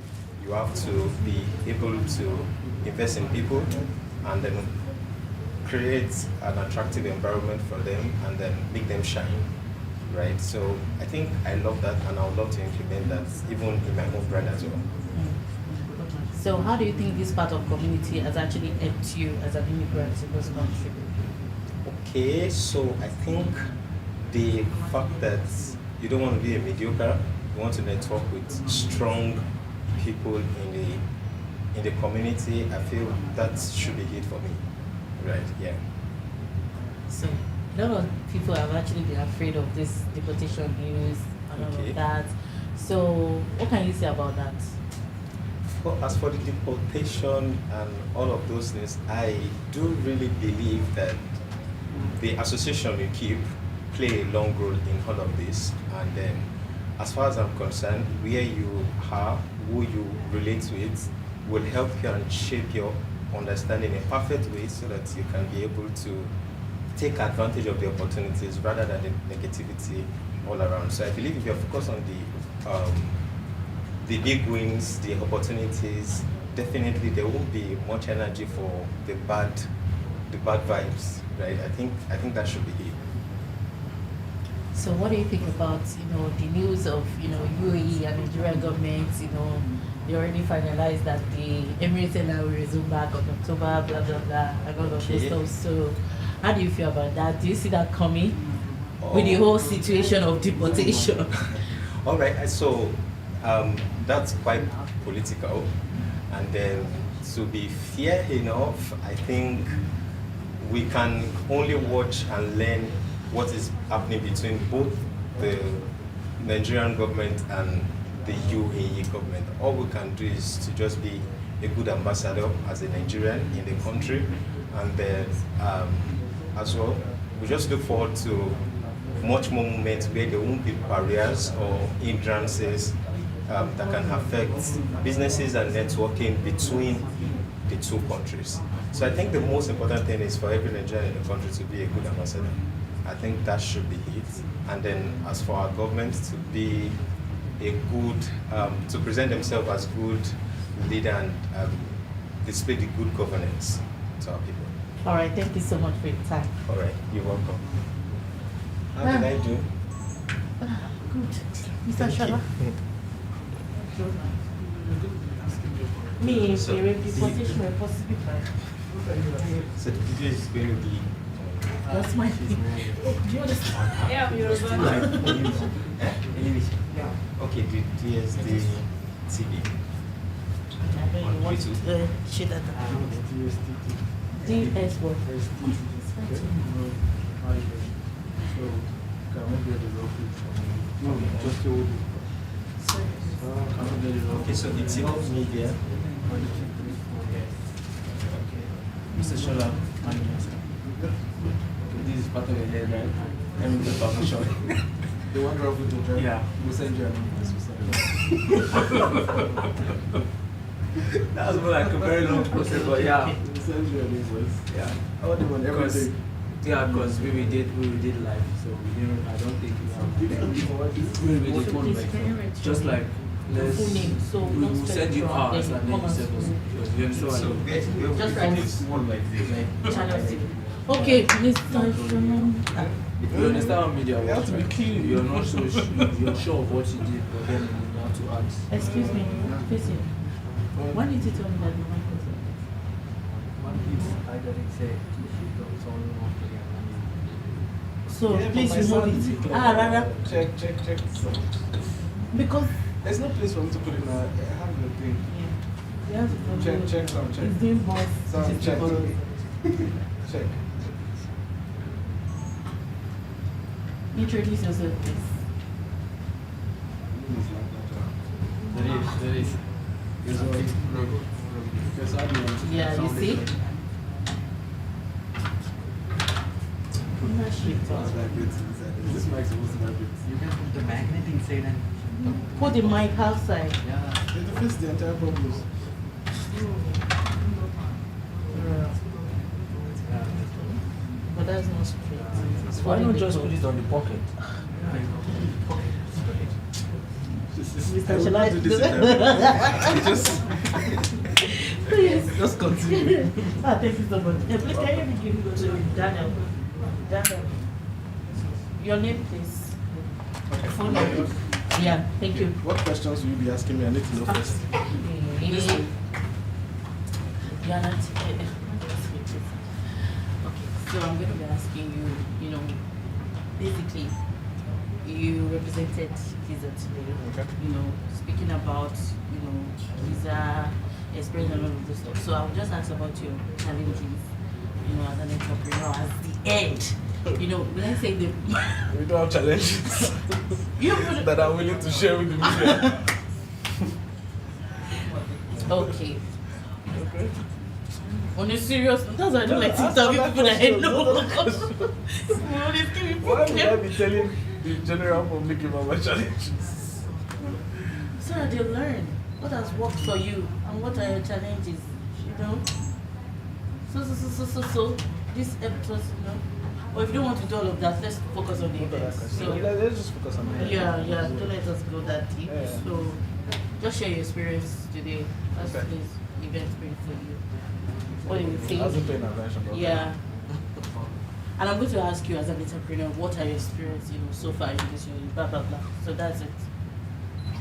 you have to be able to invest in people and then create an attractive environment for them and then make them shine, right? So I think I love that, and I would love to implement that even in my own brand as well. So how do you think this part of community has actually helped you as an immigrant in this country? Okay, so I think the fact that you don't want to be a mediocre, you want to network with strong people in the community, I feel that should be it for me. Right, yeah. So a lot of people have actually been afraid of this deportation news and all Okay. of that. So what can you say about that? Well, as for the deportation and all of those things, I do really believe that the association you keep play a long role in all of this. And then, as far as I'm concerned, where you are, who you relate with, will help you and shape your understanding in a perfect way so that you can be able to take advantage of the opportunities rather than the negativity all around. So I believe if you're focused on the big wins, the opportunities, definitely there won't be much energy for the bad vibes, right? I think that should be it. So what do you think about, the news of, UAE and Nigerian government, they already finalized that the Emirates Airline will resume back on October, blah, blah, blah, and all of those Okay. stuff. So how do you feel about that? Do you see that coming with the whole situation of deportation? All right, so that's quite political. And then to be fair enough, I think we can only watch and learn what is happening between both the Nigerian government and the UAE government. All we can do is to just be a good ambassador as a Nigerian in the country, and then as well, we just look forward to much more moments where there won't be barriers or hindrances that can affect businesses and networking between the two countries. So I think the most important thing is for every Nigerian in the country to be a good ambassador. I think that should be it. And then as for our government to be a good, to present themselves as good leader and display the good governance to our people. All right, thank you so much for your time. All right, you're welcome. How did I do? Good. Mr. Shaba? Me, So, the deportation will possibly. So the video is going to be. That's my thing. Do you understand? Yeah, you're Okay, here's the TV. On YouTube. Shit at DS what? Okay, so it's your media. Mr. Shola, this is part of your head, right? I mean, the permission. The one drop with the drive. Yeah. We'll send you an That was more like a very long process, but yeah. We'll send you an invoice. Yeah. I want the one every day. Yeah, because we did live, so we didn't. I don't think we did one like just like let's. Full name, so we will not send you spell ours from and then you send us. You understand what I mean? Just write It's one like this. Channel TV. Okay, Mr. Shalom. You understand how media You have works, to be right? clean. You're not so you're sure of what you did, but then you have to ask. Excuse me, Chrissy. Why did you tell me that the mic was on? I didn't say it's only one thing. So Yeah, please but my remove son- it. Rather. Check. Because There's no place for me to put it in a have the thing. you have to Check, some, check. It's doing both. Some, check. Check. Introduce yourself, please. There is. Yeah, you see? This mic's supposed to vibrate. You can put the magnet inside and Put the mic outside. yeah. It defeats the entire purpose. But that's not straight. It's Why what not they just call- put it on the pocket? Mr. Shall I Do do this in that? Just Please. Just continue. Thank you so much. Please, can you begin to Daniel? Daniel. Your name, please. Full name. Yeah, thank you. what questions will you be asking me? I need to know first. You're not. Okay, so I'm going to be asking you, basically, you represented Kiza today. Okay. Speaking about, Kiza, experience and all of this stuff. So I'll just ask about your challenges, as an entrepreneur, as the end You know, let's say the We don't have challenges that are willing to share with the media. okay. On a serious note, that's why I don't like to interview people that I know. Why would I be telling the general public about my challenges? So that they learn what has worked for you and what are your challenges, you know? So this episode, you know? Or if you don't want to do all of that, let's focus on the events. So, let's just focus on the yeah, don't let us go that deep. Yeah. So just share your experience today. That's today's event bring for you. What do you think? I wasn't paying attention. Yeah. And I'm going to ask you as an entrepreneur, what are your experiences, you know, so far in this year, blah, blah, blah. So that's it.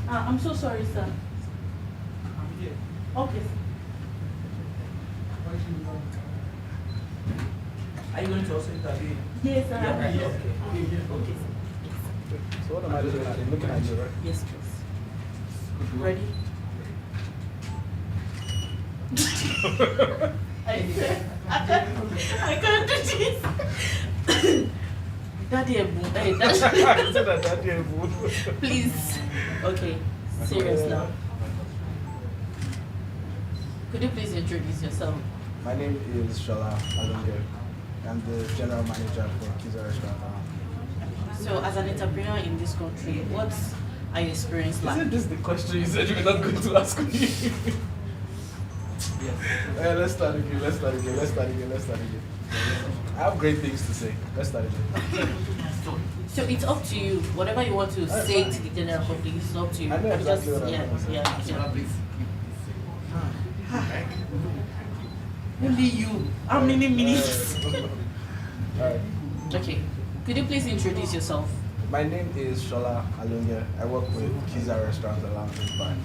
I'm so sorry, sir. Okay. Are you going to also intervene? Yes, sir. Yeah. Okay. So what am I looking at? I'm looking at you, right? Yes, please. Ready? I can't do this. Daddy Ebu. Hey, Daddy Ebu. Please. Okay. Serious now. Could you please introduce yourself? My name is Shola Alonge. I'm the general manager for Kiza Restaurant. So, as an entrepreneur in this country, what are your experience like? Isn't this the question you said you were not going to ask me? Let's start again. I have great things to say. Let's start again. So it's up to you. Whatever you want to say to the general public, it's up to you. I know exactly what I want to say. Yeah. Only you. How many minutes? Alright. Okay. Could you please introduce yourself? My name is Shola Alonge. I work with Kiza Restaurant Lounge in Dubai.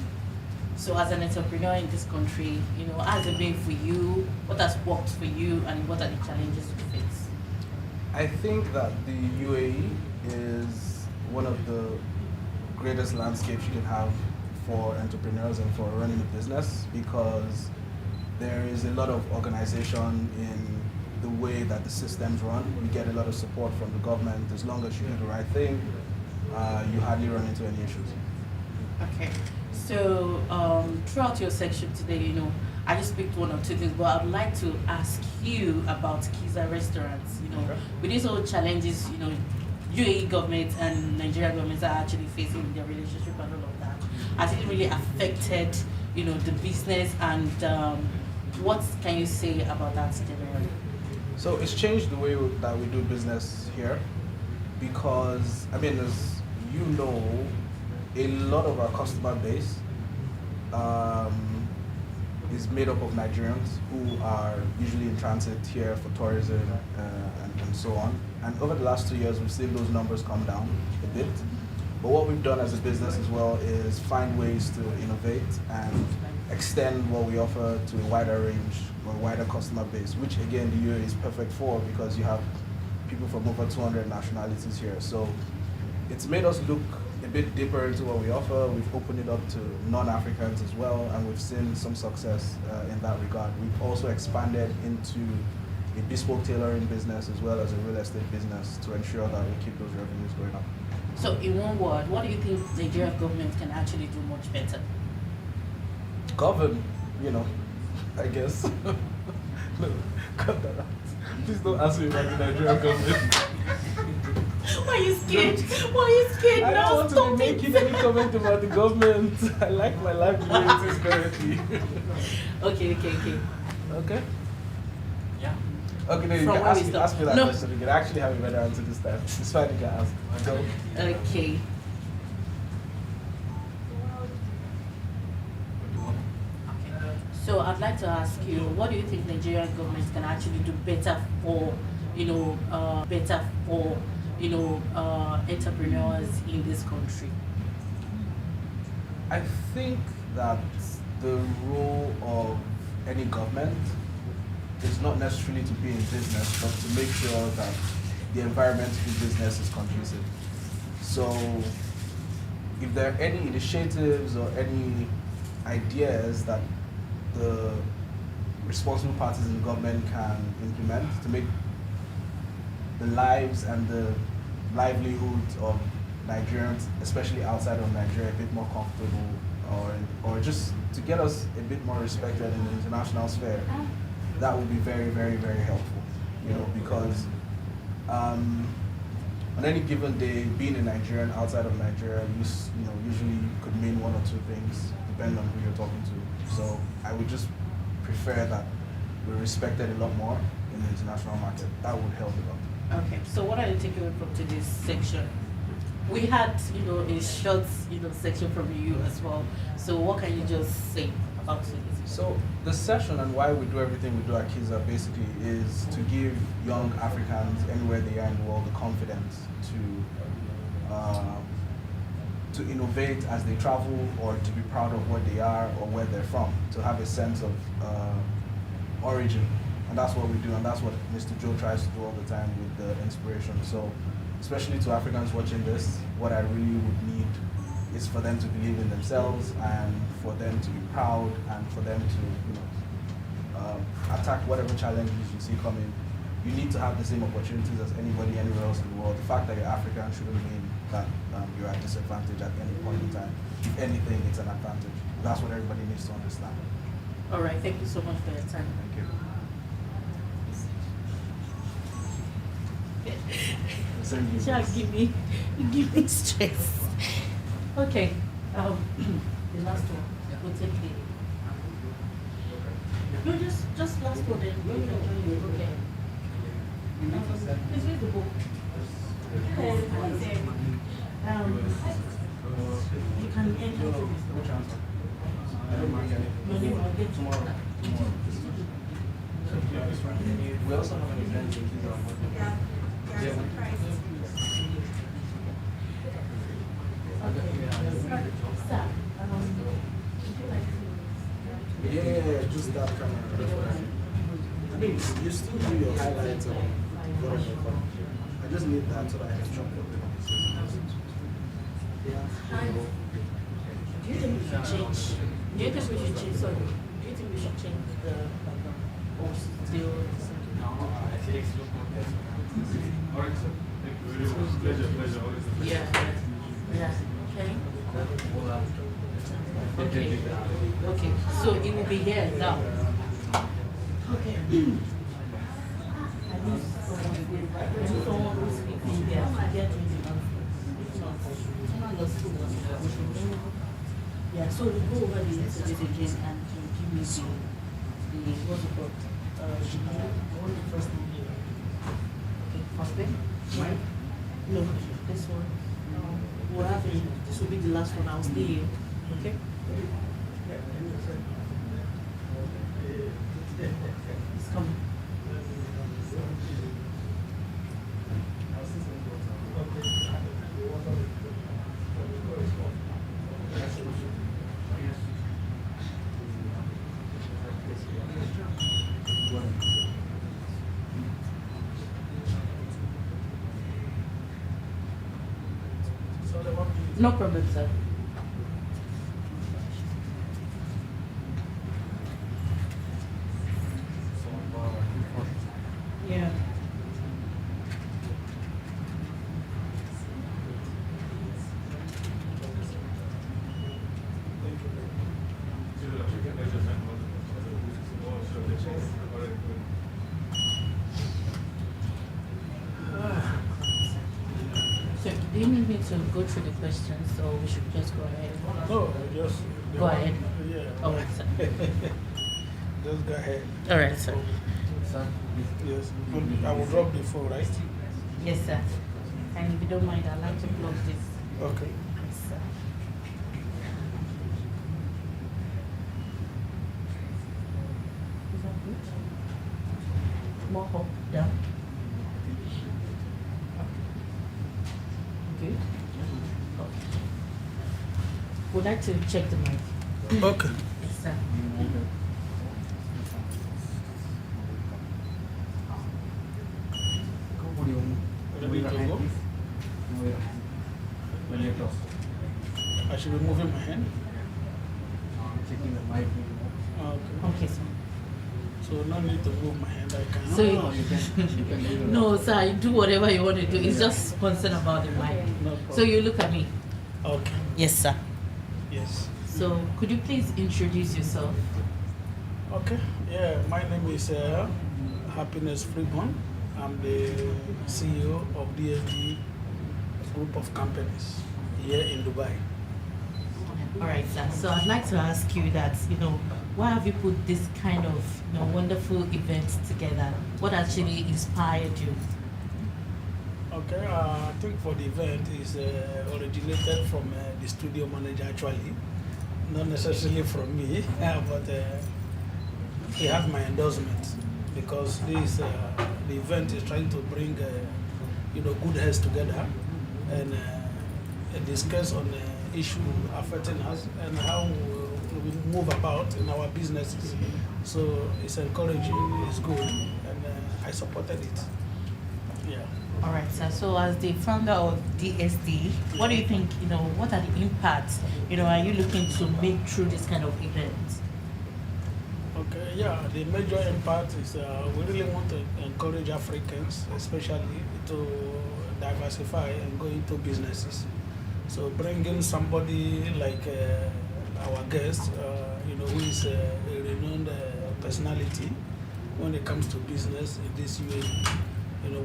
So as an entrepreneur in this country, you know, how has it been for you? What has worked for you and what are the challenges you face? I think that the UAE is one of the greatest landscapes you can have for entrepreneurs and for running a business, because there is a lot of organization in the way that the systems run. You get a lot of support from the government. As long as you do the right thing, you hardly run into any issues. Okay. So throughout your section today, you know, I just picked one or two things, but I'd like to ask you about Kiza restaurants. You know, with these all challenges, you know, UAE government and Nigeria governments are actually facing in their relationship and all of that. Has it really affected, you know, the business, and what can you say about that generally? So it's changed the way that we do business here, because, I mean, as you know, a lot of our customer base is made up of Nigerians who are usually in transit here for tourism and so on. And over the last 2 years, we've seen those numbers come down a bit. But what we've done as a business as well is find ways to innovate and extend what we offer to a wider range or a wider customer base, which again the UAE is perfect for, because you have people from over 200 nationalities here. So it's made us look a bit deeper into what we offer. We've opened it up to non-Africans as well, and we've seen some success in that regard. We've also expanded into a bespoke tailoring business as well as a real estate business to ensure that we keep those revenues going up. So in one word, what do you think the Nigerian government can actually do much better? Govern, you know, I guess. No, cut that out. Please don't ask me about the Nigerian government. Why are you scared? Why are you scared? I No, don't want to stop be it. making any comment about the government. I like my life the way it is currently. Okay. Okay? Yeah. Okay, no, you From can where we ask start. me that No. question. You can actually have a better answer this time. It's fine, you can ask. Go. Okay. So I'd like to ask you, what do you think Nigerian government can actually do better for, entrepreneurs in this country? I think that the role of any government is not necessarily to be in business, but to make sure that the environment to do business is conducive. So if there are any initiatives or any ideas that the responsible parties in the government can implement to make the lives and the livelihoods of Nigerians, especially outside of Nigeria, a bit more comfortable, or just to get us a bit more respected in the international sphere, that would be very, very, very helpful. You know, because on any given day, being a Nigerian outside of Nigeria, usually could mean one or two things, depending on who you're talking to. So I would just prefer that we're respected a lot more in the international market. That would help a lot. Okay, so what are you taking away from today's section? We had, a short, section from you as well. So what can you just say about it? So the session and why we do everything we do at Kiza basically is to give young Africans anywhere they are in the world the confidence to innovate as they travel, or to be proud of what they are or where they're from, to have a sense of origin. And that's what we do, and that's what Mr. Joe tries to do all the time with the inspiration. So especially to Africans watching this, what I really would need is for them to believe in themselves, and for them to be proud, and for them to attack whatever challenges you see coming. You need to have the same opportunities as anybody anywhere else in the world. The fact that you're African shouldn't mean that you're at disadvantage at any point in time. If anything, it's an advantage. That's what everybody needs to understand. All right, thank you so much for your time. Thank you. Just give me stress. Okay, the last one. We'll take it. No, just last one. Then we'll enjoy you. Okay. Please read the book. You can enter to this. Tomorrow. We also have an event in Kiza on Monday. Yeah, just that camera. I mean, you still do your highlights on whatever. I just need that so that I can chop it. Do you think we should change? Do you think we should change? Sorry. Do you think we should change the or still? Alright, sir. Thank you very much. Pleasure. Yeah. Okay. Okay. So it will be here now. Okay. Someone who speaks India, yeah, so we go over the incident again and give me the what's it called? The first name here. Okay, first name? Right? No, this one. What happened? This will be the last one. I'll stay here. Okay? It's coming. No problem, sir. Yeah. So, do you need me to go through the questions, or we should just go ahead? No, just go ahead. Yeah. All right, sir. Just go ahead. All right, sir. Yes. I will drop the phone, right? Yes, sir. And if you don't mind, I'd like to close this. Okay. Yes, sir. Is that good? More hope down. Good. Would like to check the mic. Okay. Yes, sir. Ready to go? I should be moving my hand. Checking the mic. Okay. Okay, sir. So now don't need to move my hand. I can. So no, sir, do whatever you want to do. It's just concern about the mic. No So you look at me. Okay. Yes, sir. Yes. So could you please introduce yourself? Okay. Yeah, my name is Happiness Freeborn. I'm the CEO of DSD group of companies here in Dubai. All right, sir. So I'd like to ask you that, why have you put this kind of, wonderful event together? What actually inspired you? Okay, I think for the event is originated from the studio manager actually, not necessarily from me, but he had my endorsement because this the event is trying to bring good heads together and discuss on issue affecting us and how we move about in our businesses. So it's encouraging, it's good, and I supported it. Yeah. All right, sir. So as the founder of DSD, what do you think, what are the impacts, are you looking to make through this kind of event? Okay, yeah, the major impact is we really want to encourage Africans, especially, to diversify and go into businesses. So bringing somebody like our guest, who is a renowned personality when it comes to business in this UAE,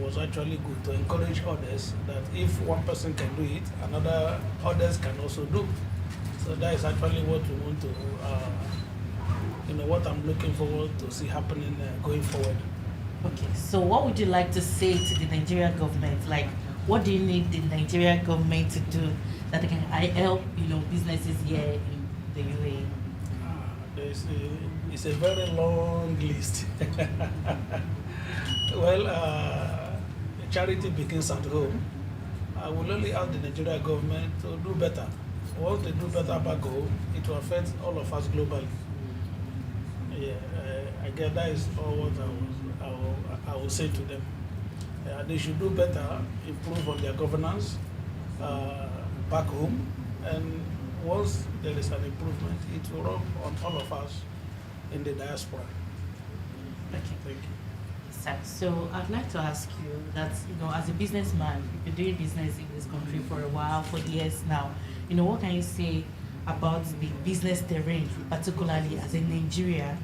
was actually good to encourage others that if one person can do it, others can also do. So that is actually what we want to, what I'm looking forward to see happening going forward. Okay, so what would you like to say to the Nigerian government? Like, what do you need the Nigerian government to do that they can help, businesses here in the UAE? It's a very long list. Well, charity begins at home. I will only ask the Nigerian government to do better. Once they do better back home, it will affect all of us globally. Yeah, I guess that is all what I will say to them. They should do better, improve on their governance back home, and once there is an improvement, it will rub on all of us in the diaspora. Okay. Thank you. Sir, so I'd like to ask you that, as a businessman, you've been doing business in this country for a while, for years now. What can you say about the business terrain, particularly as in Nigeria?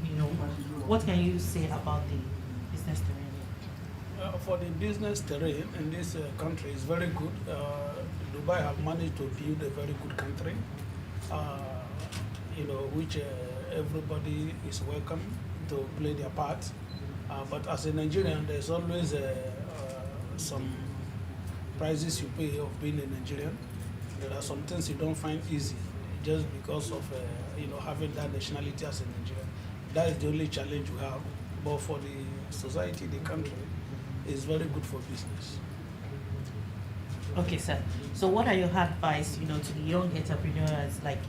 What can you say about the business terrain? For the business terrain in this country is very good. Dubai have managed to build a very good country, which everybody is welcome to play their part. But as a Nigerian, there's always some prices you pay of being a Nigerian. There are some things you don't find easy just because of having that nationality as a Nigerian. That is the only challenge you have. But for the society, the country, it's very good for business. Okay, sir. So what are your advice, to the young entrepreneurs, like,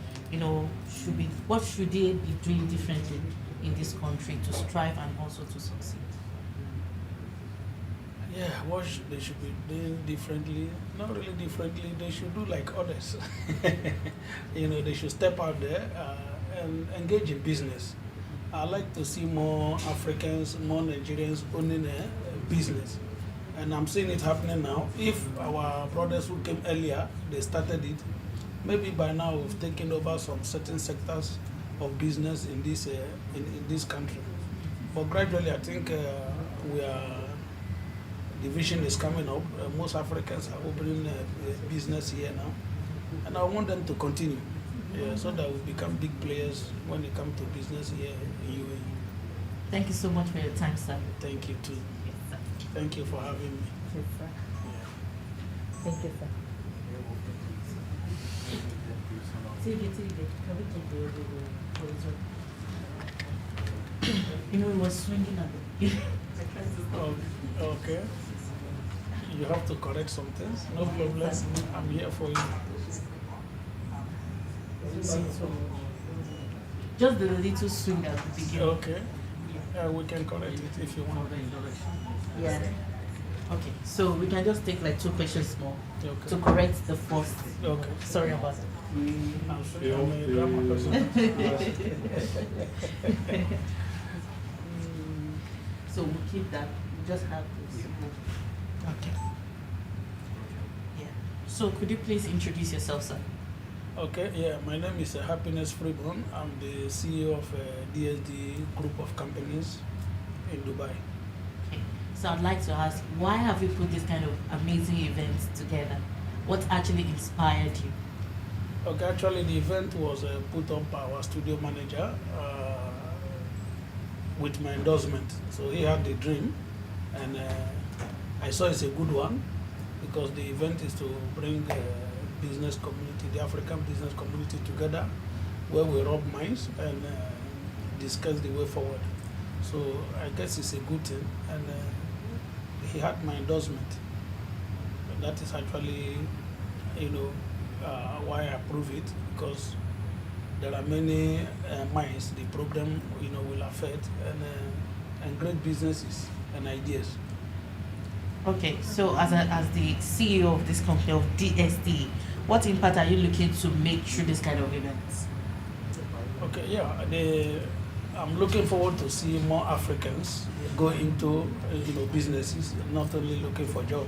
what should they be doing differently in this country to strive and also to succeed? Yeah, they should be doing differently? Not really differently. They should do like others. They should step out there and engage in business. I like to see more Africans, more Nigerians owning a business. And I'm seeing it happening now. If our brothers who came earlier, they started it, maybe by now we've taken over some certain sectors of business in this country. But gradually, I think the vision is coming up. Most Africans are opening a business here now, and I want them to continue, so that we become big players when it comes to business here in UAE. Thank you so much for your time, sir. Thank you too. Yes, sir. Thank you for having me. Yes, sir. Thank you, sir. It was swinging at the Okay. You have to correct some things. No problem. I'm here for you. Just the little swing at the beginning. Okay. We can correct it if you want. Yeah. Okay. So we can just take like 2 questions more Okay. to correct the first. Okay. Sorry about it. I'm sorry, I'm a drama person. So we'll keep that. We just have this. Okay. Yeah. So could you please introduce yourself, sir? Okay, yeah, my name is Happiness Freeborn. I'm the CEO of DSD group of companies in Dubai. Okay. So I'd like to ask, why have you put this kind of amazing events together? What actually inspired you? Okay, actually the event was put up by our studio manager with my endorsement. So he had the dream, and I saw it's a good one because the event is to bring the business community, the African business community together, where we rub minds and discuss the way forward. So I guess it's a good thing, and he had my endorsement. And that is actually, why I approve it, because there are many minds the program will affect, and great businesses and ideas. Okay, so as the CEO of this company of DSD, what impact are you looking to make through this kind of events? Okay, yeah, I'm looking forward to see more Africans go into businesses, not only looking for job.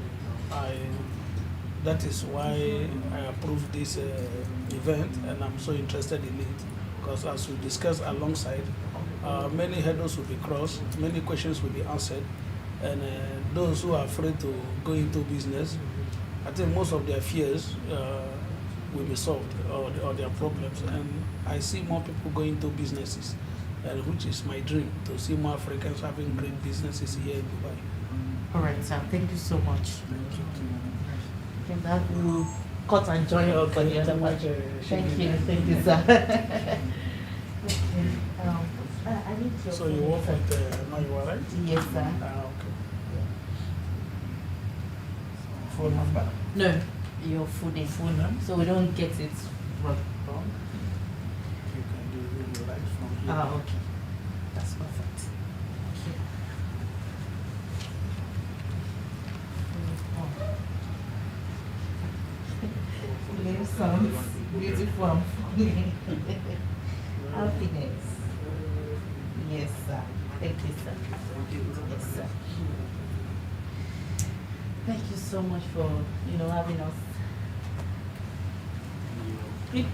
That is why I approve this event, and I'm so interested in it, because as we discuss alongside, many hurdles will be crossed, many questions will be answered, and those who are afraid to go into business, I think most of their fears will be solved, or their problems. And I see more people going into businesses, which is my dream, to see more Africans having great businesses here in Dubai. All right, sir. Thank you so much. Okay, that will cut and join up for the other one. Thank you, sir. Okay. I need your So you work with Maiwa, right? Yes, sir. Okay. Phone number? No, your full name. Full name? So we don't get it wrong. You can do it right from here. Okay. That's perfect. Name sounds beautiful. Happiness. Yes, sir. Thank you, sir. Yes, sir. Thank you so much for having us. Keep.